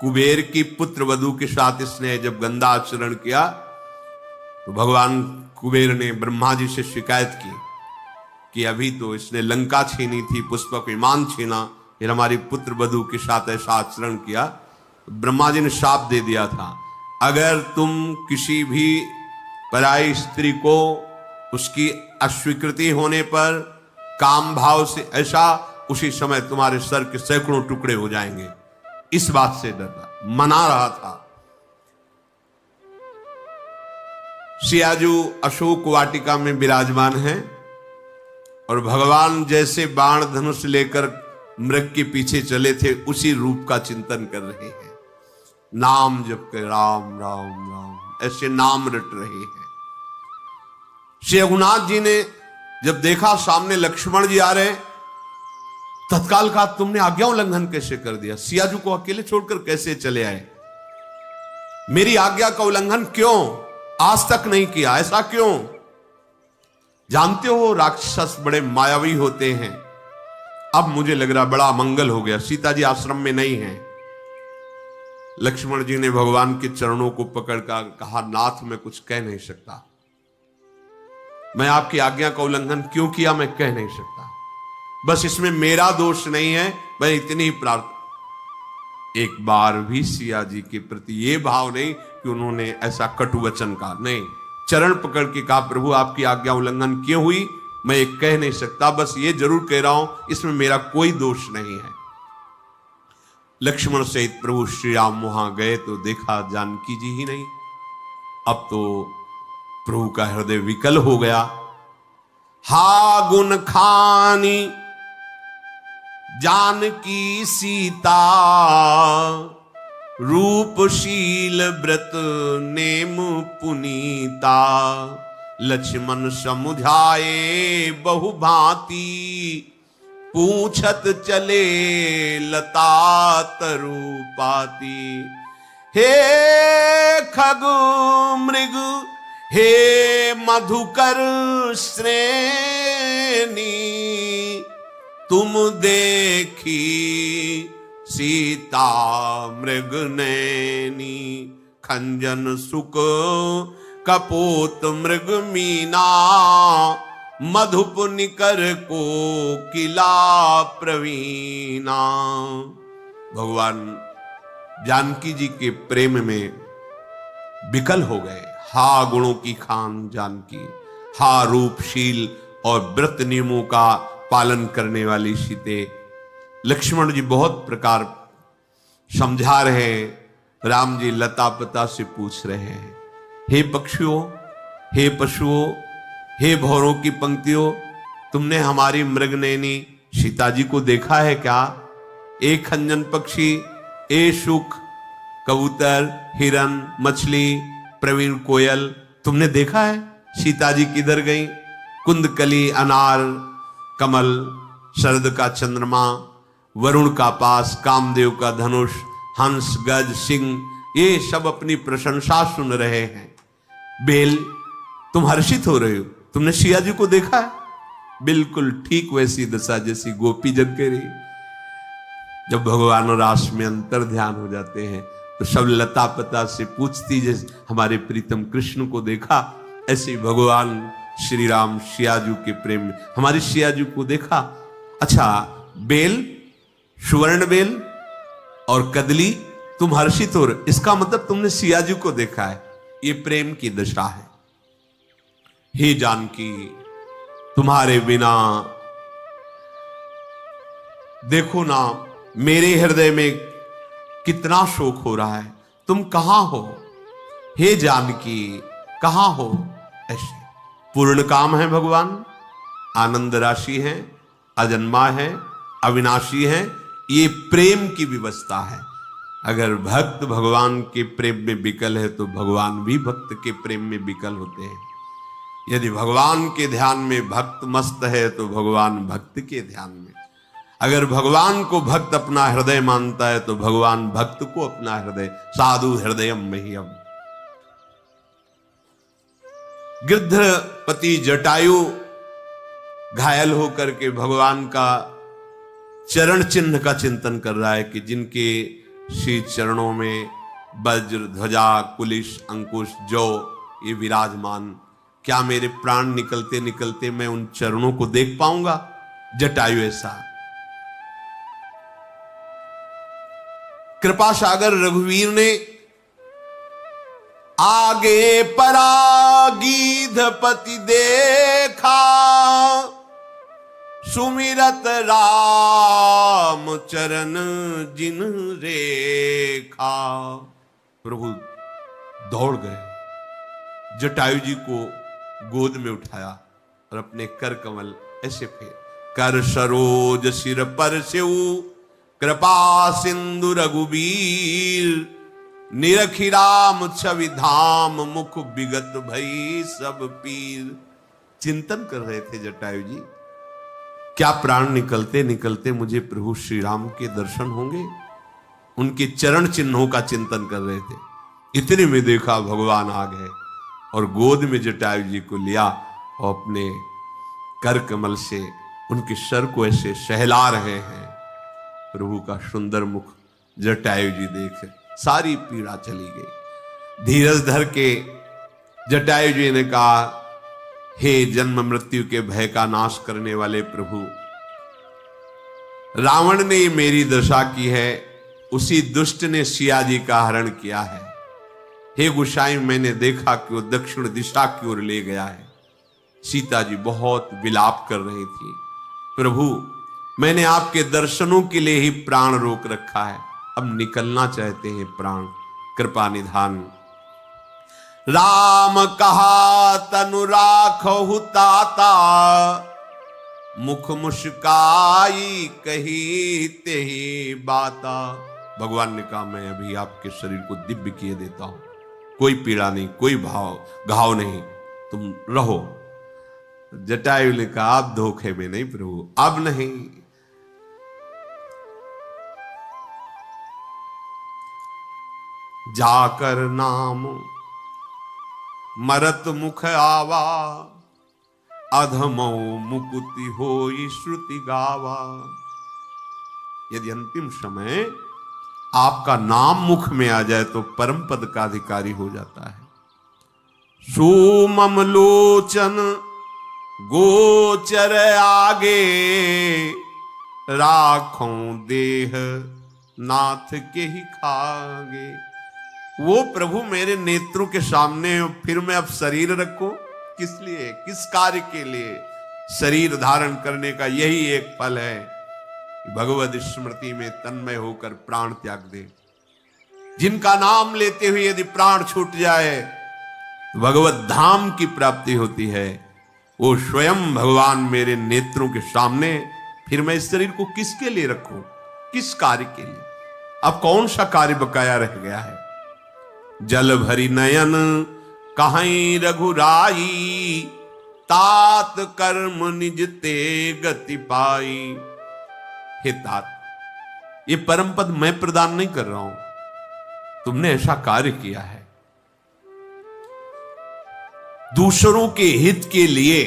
Speaker 1: कुबेर की पुत्र वधू के साथ इसने जब गंदा आचरण किया तो भगवान कुबेर ने ब्रह्मा जी से शिकायत की कि अभी तो इसने लंका छीनी थी, पुष्पक विमान छीना, फिर हमारी पुत्र वधू के साथ ऐसा आचरण किया। तो ब्रह्मा जी ने शाप दे दिया था, अगर तुम किसी भी पराई स्त्री को उसकी अस्वीकृति होने पर काम भाव से ऐसा, उसी समय तुम्हारे सर के सैकड़ों टुकड़े हो जाएंगे। इस बात से डरना, मना रहा था। सियाजू अशोक वाटिका में विराजमान है और भगवान जैसे बाण धनुष लेकर मृग के पीछे चले थे, उसी रूप का चिंतन कर रहे हैं। नाम जप के राम राम राम ऐसे नाम रट रहे हैं। श्री रघुनाथ जी ने जब देखा सामने लक्ष्मण जी आ रहे, तत्काल कहा, तुमने आज्ञा उल्लंघन कैसे कर दिया? सियाजू को अकेले छोड़कर कैसे चले आए? मेरी आज्ञा का उल्लंघन क्यों? आज तक नहीं किया, ऐसा क्यों? जानते हो राक्षस बड़े मायावी होते हैं। अब मुझे लग रहा बड़ा मंगल हो गया, सीता जी आश्रम में नहीं है। लक्ष्मण जी ने भगवान के चरणों को पकड़कर कहा, नाथ मैं कुछ कह नहीं सकता, मैं आपकी आज्ञा का उल्लंघन क्यों किया मैं कह नहीं सकता, बस इसमें मेरा दोष नहीं है, मैं इतनी ही प्रार्थना। एक बार भी सिया जी के प्रति ये भाव नहीं कि उन्होंने ऐसा कटु वचन कहा, नहीं, चरण पकड़ के कहा, प्रभु आपकी आज्ञा उल्लंघन क्यों हुई मैं ये कह नहीं सकता, बस ये जरूर कह रहा हूं इसमें मेरा कोई दोष नहीं है। लक्ष्मण सहित प्रभु श्री राम वहां गए तो देखा जानकी जी ही नहीं। अब तो प्रभु का हृदय विकल हो गया। हा गुण खानी जानकी सीता, रूपशील व्रत नेम पुनीता, लक्ष्मण समुझाए बहु भांति, पूछत चले लता तरुपाती। हे खग मृग हे मधुकर श्रेणी, तुम देखी सीता मृग नैनी, खंजन सुक कपोत मृग मीना, मधुप निकर को किला प्रवीणा। भगवान जानकी जी के प्रेम में विकल हो गए। हा गुणों की खान जानकी, हा रूपशील और व्रत नियमों का पालन करने वाली सीते। लक्ष्मण जी बहुत प्रकार समझा रहे हैं, राम जी लता पता से पूछ रहे हैं, हे पक्षियों, हे पशुओं, हे भौरों की पंक्तियों, तुमने हमारी मृगनयनी सीता जी को देखा है क्या? ए खंजन पक्षी, ए शुक, कबूतर, हिरन, मछली, प्रवीण कोयल, तुमने देखा है सीता जी किधर गई? कुंदकली, अनार, कमल, शरद का चंद्रमा, वरुण का पास, कामदेव का धनुष, हंस, गज, सिंह, ये सब अपनी प्रशंसा सुन रहे हैं। बेल, तुम हर्षित हो रहे हो, तुमने सिया जी को देखा है? बिल्कुल ठीक वैसी दशा जैसी गोपी जग के रही। जब भगवान और रास में अंतर ध्यान हो जाते हैं तो सब लता पता से पूछती, जैसे हमारे प्रीतम कृष्ण को देखा, ऐसे भगवान श्री राम सियाजू के प्रेम में हमारी सियाजू को देखा। अच्छा, बेल, सुवर्ण बेल और कदली, तुम हर्षित हो रहे, इसका मतलब तुमने सियाजू को देखा है। ये प्रेम की दशा है। हे जानकी, तुम्हारे बिना देखो ना मेरे हृदय में कितना शोक हो रहा है, तुम कहां हो? हे जानकी कहां हो? ऐसे पूर्ण काम है भगवान, आनंद राशि है, अजन्मा है, अविनाशी है, ये प्रेम की व्यवस्था है। अगर भक्त भगवान के प्रेम में विकल है तो भगवान भी भक्त के प्रेम में विकल होते हैं। यदि भगवान के ध्यान में भक्त मस्त है तो भगवान भक्त के ध्यान में, अगर भगवान को भक्त अपना हृदय मानता है तो भगवान भक्त को अपना हृदय, साधु हृदयम मह्यम। गिद्धपति जटायु घायल होकर के भगवान का चरण चिन्ह का चिंतन कर रहा है कि जिनके श्री चरणों में वज्र, ध्वजा, कुलिश, अंकुश, जौ ये विराजमान, क्या मेरे प्राण निकलते निकलते मैं उन चरणों को देख पाऊंगा? जटायु ऐसा। कृपा सागर रघुवीर ने आगे परागीधपति देखा, सुमिरत राम चरण जिन रेखा। प्रभु दौड़ गए, जटायु जी को गोद में उठाया और अपने कर कमल ऐसे फेर, कर सरोज सिर पर सेऊ, कृपा सिंधु रघुबीर, निरखी राम छवि धाम, मुख विगत भई सब पीर। चिंतन कर रहे थे जटायु जी, क्या प्राण निकलते निकलते मुझे प्रभु श्री राम के दर्शन होंगे? उनके चरण चिन्हों का चिंतन कर रहे थे। इतने में देखा भगवान आ गए और गोद में जटायु जी को लिया और अपने कर कमल से उनके सर को ऐसे सहला रहे हैं। प्रभु का सुंदर मुख जटायु जी देख सारी पीड़ा चली गई। धीरज धर के जटायु जी ने कहा, हे जन्म मृत्यु के भय का नाश करने वाले प्रभु, रावण ने मेरी दशा की है, उसी दुष्ट ने सिया जी का हरण किया है। हे गोसाई, मैंने देखा कि वो दक्षिण दिशा की ओर ले गया है। सीता जी बहुत विलाप कर रही थी। प्रभु, मैंने आपके दर्शनों के लिए ही प्राण रोक रखा है, अब निकलना चाहते हैं प्राण, कृपा निधान। राम कहा तनु राखहु ताता, मुख मुस्काई कही तेहि बाता। भगवान ने कहा, मैं अभी आपके शरीर को दिव्य किए देता हूं, कोई पीड़ा नहीं, कोई घाव नहीं, तुम रहो। जटायु ने कहा, आप धोखे में नहीं प्रभु, अब नहीं। जाकर नाम मरत मुख आवा, अधमो मुकुति होई श्रुति गावा। यदि अंतिम समय आपका नाम मुख में आ जाए तो परम पद का अधिकारी हो जाता है। सुमम लोचन गोचर आगे, राखों देह नाथ के ही खागे। वो प्रभु मेरे नेत्रों के सामने, फिर मैं अब शरीर रखूं किस लिए, किस कार्य के लिए? शरीर धारण करने का यही एक फल है कि भगवद स्मृति में तन्मय होकर प्राण त्याग दे। जिनका नाम लेते हुए यदि प्राण छूट जाए तो भगवत धाम की प्राप्ति होती है। वो स्वयं भगवान मेरे नेत्रों के सामने, फिर मैं इस शरीर को किसके लिए रखूं, किस कार्य के लिए? अब कौन सा कार्य बकाया रह गया है? जल भरी नयन कहीं रघुराई, तात कर्म निज ते गति पाई। हे तात, ये परम पद मैं प्रदान नहीं कर रहा हूं, तुमने ऐसा कार्य किया है। दूसरों के हित के लिए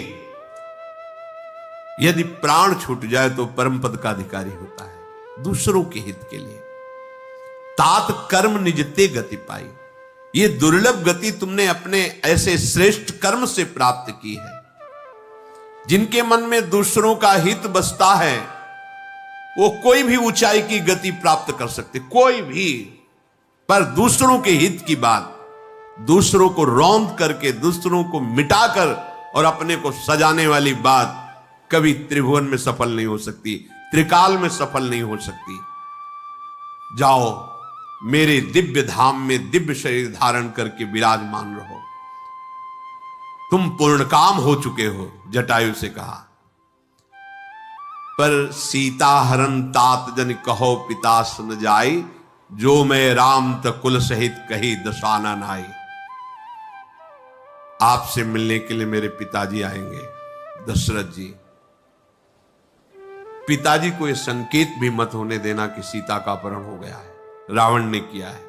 Speaker 1: यदि प्राण छूट जाए तो परम पद का अधिकारी होता है, दूसरों के हित के लिए। तात कर्म निजते गति पाई, ये दुर्लभ गति तुमने अपने ऐसे श्रेष्ठ कर्म से प्राप्त की है। जिनके मन में दूसरों का हित बसता है वो कोई भी ऊंचाई की गति प्राप्त कर सकते, कोई भी। पर दूसरों के हित की बात, दूसरों को रौंद करके, दूसरों को मिटाकर और अपने को सजाने वाली बात कभी त्रिभुवन में सफल नहीं हो सकती, त्रिकाल में सफल नहीं हो सकती। जाओ मेरे दिव्य धाम में दिव्य शरीर धारण करके विराजमान रहो, तुम पूर्ण काम हो चुके हो, जटायु से कहा। पर सीता हरण तात जन कहो पिता सुन जाई, जो मैं राम तकुल सहित कही दशानन आई। आपसे मिलने के लिए मेरे पिताजी आएंगे, दशरथ जी। पिताजी को यह संकेत भी मत होने देना कि सीता का अपहरण हो गया है, रावण ने किया है।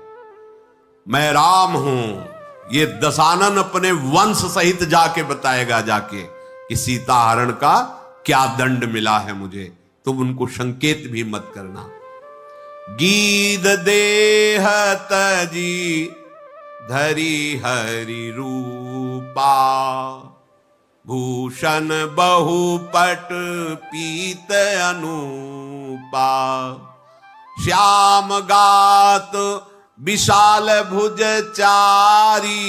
Speaker 1: मैं राम हूं, ये दशानन अपने वंश सहित जाके बताएगा जाके कि सीता हरण का क्या दंड मिला है मुझे। तुम उनको संकेत भी मत करना। गीध देह तजी धरी हरि रूपा, भूषण बहुपट पीत अनूपा। श्याम गात विशाल भुज चारी,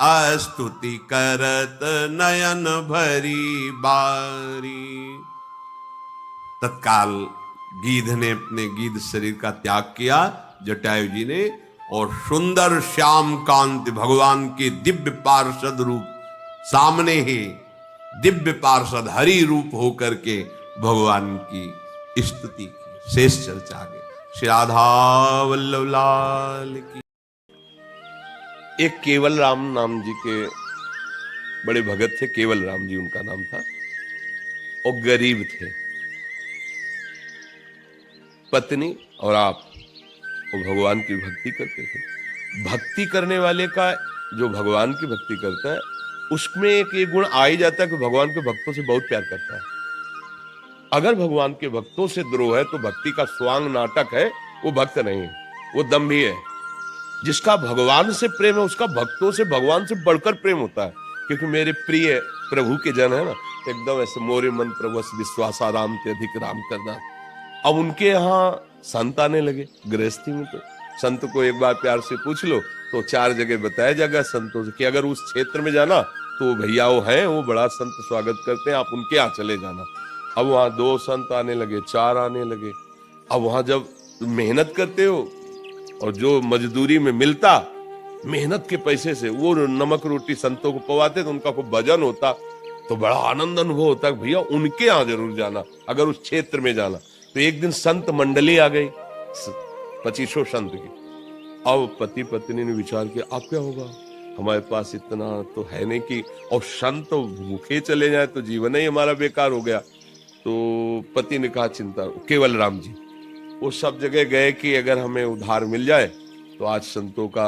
Speaker 1: अस्तुति करत नयन भरी बारी। तत्काल गीध ने अपने गीध शरीर का त्याग किया, जटायु जी ने, और सुंदर श्याम कांति भगवान के दिव्य पार्षद रूप सामने ही, दिव्य पार्षद हरि रूप होकर के भगवान की स्तुति की। शेष चर्चा आगे। श्री राधा वल्लभ लाल की। एक केवल राम नाम जी के बड़े भगत थे, केवल राम जी उनका नाम था, और गरीब थे। पत्नी और आप वो भगवान की भक्ति करते थे। भक्ति करने वाले का, जो भगवान की भक्ति करता है, उसमें एक ये गुण आ ही जाता है कि भगवान के भक्तों से बहुत प्यार करता है।
Speaker 2: अगर भगवान के भक्तों से द्रोह है तो भक्ति का स्वांग नाटक है, वो भक्त नहीं है, वो दम्भी है। जिसका भगवान से प्रेम है उसका भक्तों से भगवान से बढ़कर प्रेम होता है। क्योंकि मेरे प्रिय प्रभु के जन है ना, एकदम ऐसे मोरे मन प्रभु विश्वासा राम ते अधिक राम करना। अब उनके यहाँ संत आने लगे गृहस्थी में, तो संत को एक बार प्यार से पूछ लो तो 4 जगह बताया जाएगा संतों से कि अगर उस क्षेत्र में जाना तो भैया वो हैं, वो बड़ा संत स्वागत करते हैं, आप उनके यहाँ चले जाना। अब वहां 2 संत आने लगे, 4 आने लगे। अब वहां जब मेहनत करते हो और जो मजदूरी में मिलता, मेहनत के पैसे से वो नमक रोटी संतों को पवाते तो उनका कोई भजन होता तो बड़ा आनंद अनुभव होता है, भैया उनके यहाँ जरूर जाना अगर उस क्षेत्र में जाना। तो एक दिन संत मंडली आ गई 2500 संत की। अब पति पत्नी ने विचार किया अब क्या होगा, हमारे पास इतना तो है नहीं कि, और संत भूखे चले जाए तो जीवन ही हमारा बेकार हो गया। तो पति ने कहा चिंता, केवल राम जी वो सब जगह गए कि अगर हमें उधार मिल जाए तो आज संतों का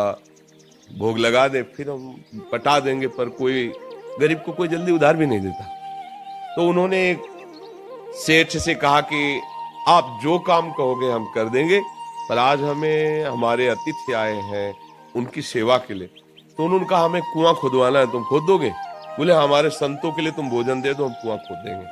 Speaker 2: भोग लगा दे, फिर हम पटा देंगे, पर कोई गरीब को कोई जल्दी उधार भी नहीं देता। तो उन्होंने सेठ से कहा कि आप जो काम कहोगे हम कर देंगे, पर आज हमें हमारे अतिथि आए हैं उनकी सेवा के लिए। तो उन्होंने कहा हमें कुआं खुदवाना है, तुम खोद दोगे? बोले हमारे संतों के लिए तुम भोजन दे दो, हम कुआं खोद देंगे।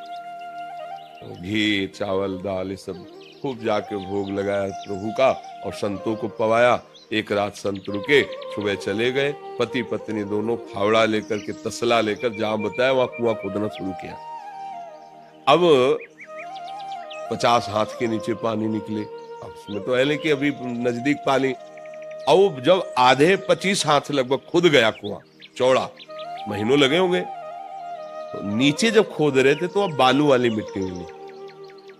Speaker 2: तो घी चावल दाल ये सब खूब जाके भोग लगाया प्रभु का और संतों को पवाया। एक रात संत रुके, सुबह चले गए। पति पत्नी दोनों फावड़ा लेकर के तसला लेकर जहां बताया वहां कुआं खोदना शुरू किया। अब 50 हाथ के नीचे पानी निकले। अब उसमें तो है कि अभी नजदीक पानी। अब जब आधे 25 हाथ लगभग खुद गया कुआं, चौड़ा, महीनों लगे होंगे। तो नीचे जब खोद रहे थे तो अब बालू वाली मिट्टी मिली।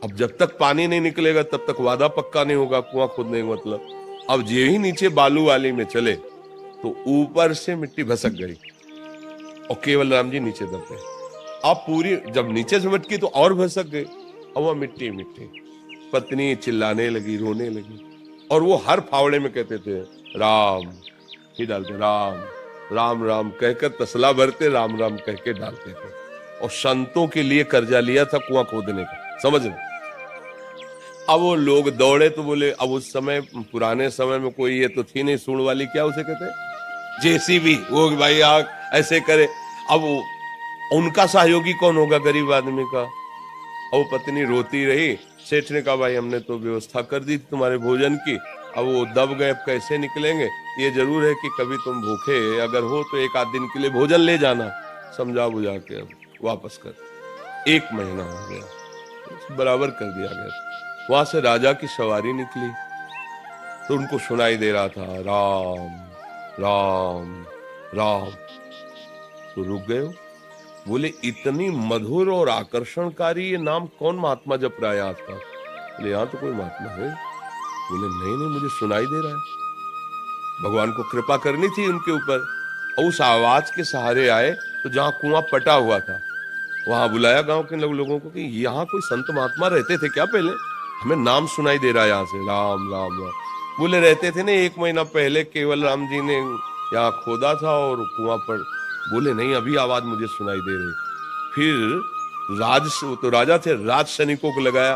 Speaker 2: अब जब तक पानी नहीं निकलेगा तब तक वादा पक्का नहीं होगा कुआं खोदने का मतलब। अब जे ही नीचे बालू वाली में चले तो ऊपर से मिट्टी भसक गई और केवल राम जी नीचे दबे। अब पूरी जब नीचे से मटकी तो और भसक गई, अब वह मिट्टी मिट्टी। पत्नी चिल्लाने लगी, रोने लगी, और वो हर फावड़े में कहते थे राम ही डालते, राम राम राम कहकर तसला भरते, राम राम कह के डालते थे। और संतों के लिए कर्जा लिया था कुआं खोदने का, समझ रहे। अब वो लोग दौड़े तो बोले, अब उस समय पुराने समय में कोई ये तो थी नहीं सूंड वाली, क्या उसे कहते जेसीबी, वो भाई आग ऐसे करे। अब उनका सहयोगी कौन होगा गरीब आदमी का। अब पत्नी रोती रही। सेठ ने कहा भाई हमने तो व्यवस्था कर दी थी तुम्हारे भोजन की, अब वो दब गए, अब कैसे निकलेंगे। ये जरूर है कि कभी तुम भूखे अगर हो तो 1 आध दिन के लिए भोजन ले जाना, समझा बुझा के अब वापस कर। 1 महीना हो गया, बराबर कर दिया गया। वहां से राजा की सवारी निकली तो उनको सुनाई दे रहा था राम राम राम। तो रुक गए, बोले इतनी मधुर और आकर्षणकारी ये नाम कौन महात्मा जप रहा है आसपास? बोले यहाँ तो कोई महात्मा है। बोले नहीं नहीं मुझे सुनाई दे रहा है। भगवान को कृपा करनी थी उनके ऊपर। और उस आवाज के सहारे आए तो जहां कुआं पटा हुआ था वहां बुलाया गांव के लोगों को कि यहाँ कोई संत महात्मा रहते थे क्या पहले? हमें नाम सुनाई दे रहा है यहाँ से राम राम राम। बोले रहते थे ना, 1 महीना पहले केवल राम जी ने यहाँ खोदा था और कुआं पर। बोले नहीं अभी आवाज मुझे सुनाई दे रही। फिर तो राजा थे, राज सैनिकों को लगाया।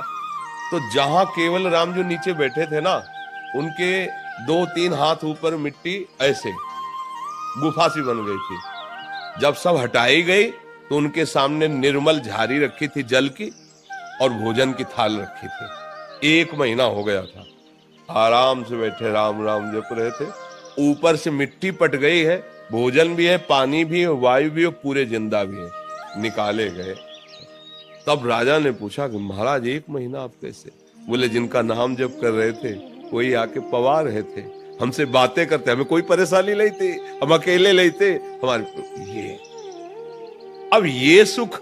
Speaker 2: तो जहां केवल राम जो नीचे बैठे थे ना, उनके 2-3 हाथ ऊपर मिट्टी ऐसे गुफा सी बन गई थी। जब सब हटाई गई तो उनके सामने निर्मल झारी रखी थी जल की और भोजन की थाल रखी थी। 1 महीना हो गया था, आराम से बैठे राम राम जप रहे थे। ऊपर से मिट्टी पट गई है, भोजन भी है, पानी भी है, वायु भी है, पूरे जिंदा भी है। निकाले गए। तब राजा ने पूछा कि महाराज 1 महीना आप कैसे? बोले जिनका नाम जप कर रहे थे कोई आके पवा रहे थे, हमसे बातें करते, हमें कोई परेशानी नहीं थी, हम अकेले नहीं थे हमारे। ये अब ये सुख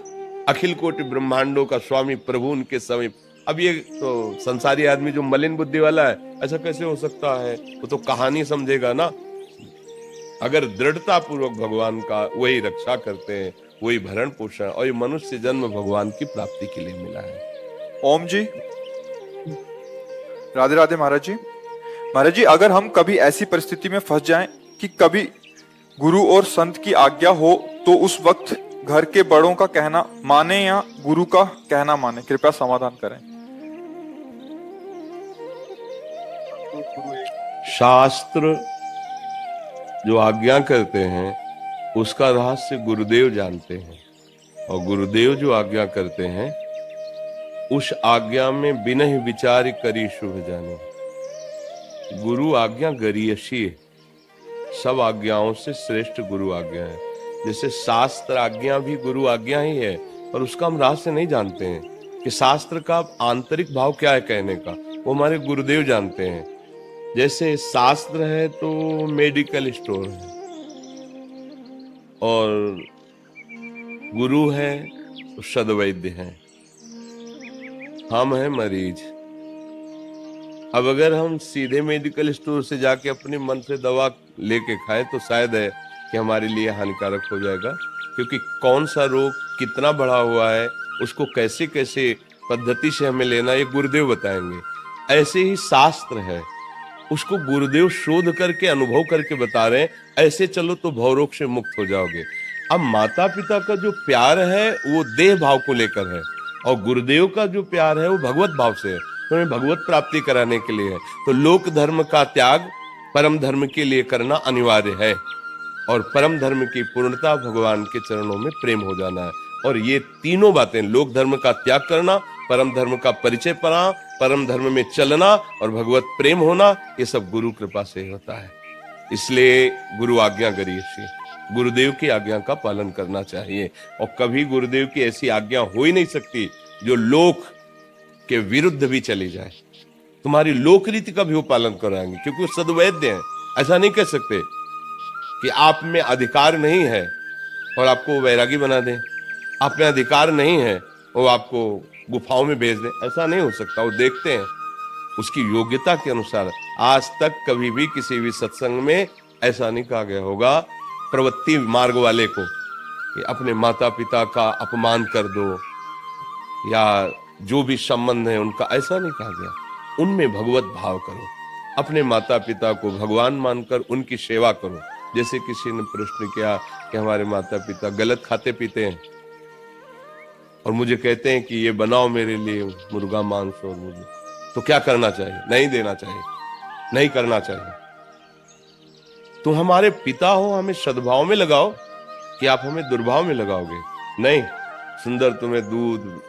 Speaker 2: अखिल कोटि ब्रह्मांडों का स्वामी प्रभु उनके समीप। अब ये तो संसारी आदमी जो मलिन बुद्धि वाला है, ऐसा कैसे हो सकता है? वो तो कहानी समझेगा ना। अगर दृढ़ता पूर्वक भगवान का वही रक्षा करते हैं, वही भरण पोषण, और ये मनुष्य जन्म भगवान की प्राप्ति के लिए मिला है।
Speaker 3: ओम जी, राधे राधे महाराज जी। महाराज जी, अगर हम कभी ऐसी परिस्थिति में फंस जाएं कि कभी गुरु और संत की आज्ञा हो तो उस वक्त घर के बड़ों का कहना माने या गुरु का कहना माने? कृपया समाधान करें।
Speaker 2: शास्त्र जो आज्ञा करते हैं उसका रहस्य गुरुदेव जानते हैं, और गुरुदेव जो आज्ञा करते हैं उस आज्ञा में बिनहि विचार करी शुभ जाने। गुरु आज्ञा गरीयसी है, सब आज्ञाओं से श्रेष्ठ गुरु आज्ञा है। जैसे शास्त्र आज्ञा भी गुरु आज्ञा ही है, पर उसका हम रहस्य नहीं जानते हैं कि शास्त्र का आंतरिक भाव क्या है कहने का, वो हमारे गुरुदेव जानते हैं। जैसे शास्त्र है तो मेडिकल स्टोर है, और गुरु है तो सदवैद्य है। हम हैं मरीज। अब अगर हम सीधे मेडिकल स्टोर से जाके अपने मन से दवा लेके खाएं तो शायद है कि हमारे लिए हानिकारक हो जाएगा, क्योंकि कौन सा रोग कितना बढ़ा हुआ है, उसको कैसे कैसे पद्धति से हमें लेना, ये गुरुदेव बताएंगे। ऐसे ही शास्त्र है, उसको गुरुदेव शोध करके अनुभव करके बता रहे हैं, ऐसे चलो तो भवरोग से मुक्त हो जाओगे। अब माता पिता का जो प्यार है वो देह भाव को लेकर है, और गुरुदेव का जो प्यार है वो भगवत भाव से है, तो हमें भगवत प्राप्ति कराने के लिए है। तो लोक धर्म का त्याग परम धर्म के लिए करना अनिवार्य है, और परम धर्म की पूर्णता भगवान के चरणों में प्रेम हो जाना है। और ये तीनों बातें, लोक धर्म का त्याग करना, परम धर्म का परिचय पाना, परम धर्म में चलना और भगवत प्रेम होना, ये सब गुरु कृपा से होता है। इसलिए गुरु आज्ञा गरीयसी, गुरुदेव की आज्ञा का पालन करना चाहिए। और कभी गुरुदेव की ऐसी आज्ञा हो ही नहीं सकती जो लोक के विरुद्ध भी चली जाए। तुम्हारी लोक रीति का भी वो पालन कराएंगे, क्योंकि वो सद्वैद्य हैं। ऐसा नहीं कह सकते कि आप में अधिकार नहीं है और आपको वैरागी बना दें, आप में अधिकार नहीं है वो आपको गुफाओं में भेज दें, ऐसा नहीं हो सकता। वो देखते हैं उसकी योग्यता के अनुसार। आज तक कभी भी किसी भी सत्संग में ऐसा नहीं कहा गया होगा प्रवृत्ति मार्ग वाले को कि अपने माता पिता का अपमान कर दो या जो भी संबंध है उनका, ऐसा नहीं कहा गया। उनमें भगवत भाव करो, अपने माता पिता को भगवान मानकर उनकी सेवा करो। जैसे किसी ने प्रश्न किया कि हमारे माता पिता गलत खाते पीते हैं और मुझे कहते हैं कि ये बनाओ मेरे लिए मुर्गा मांस, और मुझे तो क्या करना चाहिए? नहीं देना चाहिए, नहीं करना चाहिए। तुम हमारे पिता हो, हमें सद्भाव में लगाओ कि आप हमें दुर्भाव में लगाओगे? नहीं, सुंदर तुम्हें दूध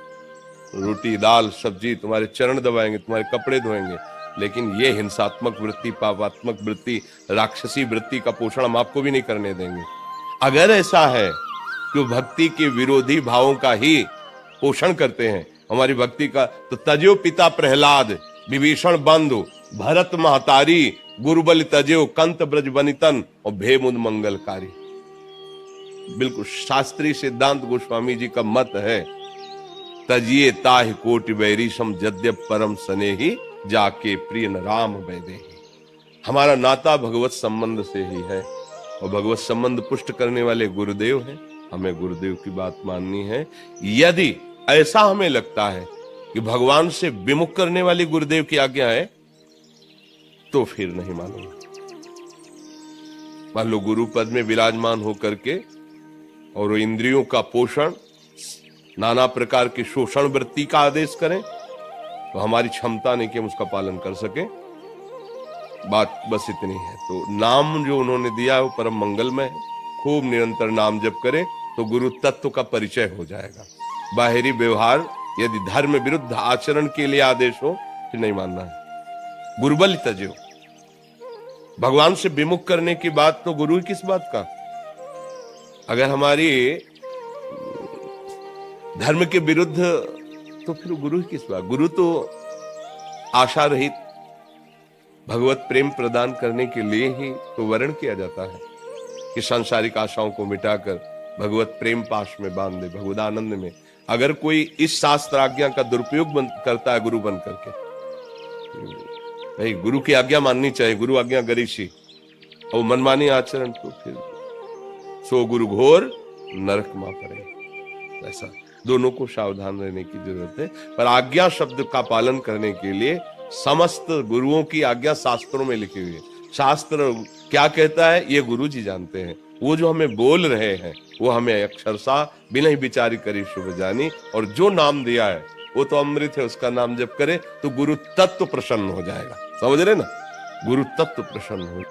Speaker 2: रोटी दाल सब्जी तुम्हारे चरण दबाएंगे, तुम्हारे कपड़े धोएंगे, लेकिन ये हिंसात्मक वृत्ति, पापात्मक वृत्ति, राक्षसी वृत्ति का पोषण हम आपको भी नहीं करने देंगे। अगर ऐसा है कि भक्ति के विरोधी भावों का ही पोषण करते हैं हमारी भक्ति का, तो तजो पिता प्रहलाद, विभीषण बंधु, भरत महतारी, गुरुबल तजो, कंत ब्रज बनितन और भेमुद मंगलकारी। बिल्कुल शास्त्रीय सिद्धांत गोस्वामी जी का मत है, तजिए ताहि कोटि बैरी सम जद्यप परम स्नेही, जाके प्रिय न राम वैदेही। हमारा नाता भगवत संबंध से ही है, और भगवत संबंध पुष्ट करने वाले गुरुदेव हैं। हमें गुरुदेव की बात माननी है। यदि ऐसा हमें लगता है कि भगवान से विमुख करने वाली गुरुदेव की आज्ञा है, तो फिर नहीं मानूंगा। मान लो गुरु पद में विराजमान होकर के और इंद्रियों का पोषण, नाना प्रकार की शोषण वृत्ति का आदेश करें, तो हमारी क्षमता नहीं कि हम उसका पालन कर सके। बात बस इतनी है। तो नाम जो उन्होंने दिया है वो परम मंगलमय है। खूब निरंतर नाम जप करे तो गुरु तत्व का परिचय हो जाएगा। बाहरी व्यवहार यदि धर्म विरुद्ध आचरण के लिए आदेश हो फिर नहीं मानना है। गुरुबल तजो, भगवान से विमुख करने की बात तो गुरु किस बात का? अगर हमारी धर्म के विरुद्ध तो फिर गुरु किस बात? गुरु तो आशा रहित भगवत प्रेम प्रदान करने के लिए ही तो वर्ण किया जाता है कि सांसारिक आशाओं को मिटाकर भगवत प्रेम पाश में बांध दे, भगवत आनंद में। अगर कोई इस शास्त्र आज्ञा का दुरुपयोग करता है गुरु बन करके, भाई गुरु की आज्ञा माननी चाहिए, गुरु आज्ञा गरीशी, और मनमानी आचरण तो फिर सो गुरु घोर नरक मा पड़े। ऐसा दोनों को सावधान रहने की जरूरत है। पर आज्ञा शब्द का पालन करने के लिए समस्त गुरुओं की आज्ञा शास्त्रों में लिखी हुई है। शास्त्र क्या कहता है ये गुरु जी जानते हैं। वो जो हमें बोल रहे हैं वो हमें अक्षरशः बिना ही विचारी करी शुभ जानी, और जो नाम दिया है वो तो अमृत है, उसका नाम जप करे तो गुरु तत्व प्रसन्न हो जाएगा। समझ रहे ना, गुरु तत्व प्रसन्न हो।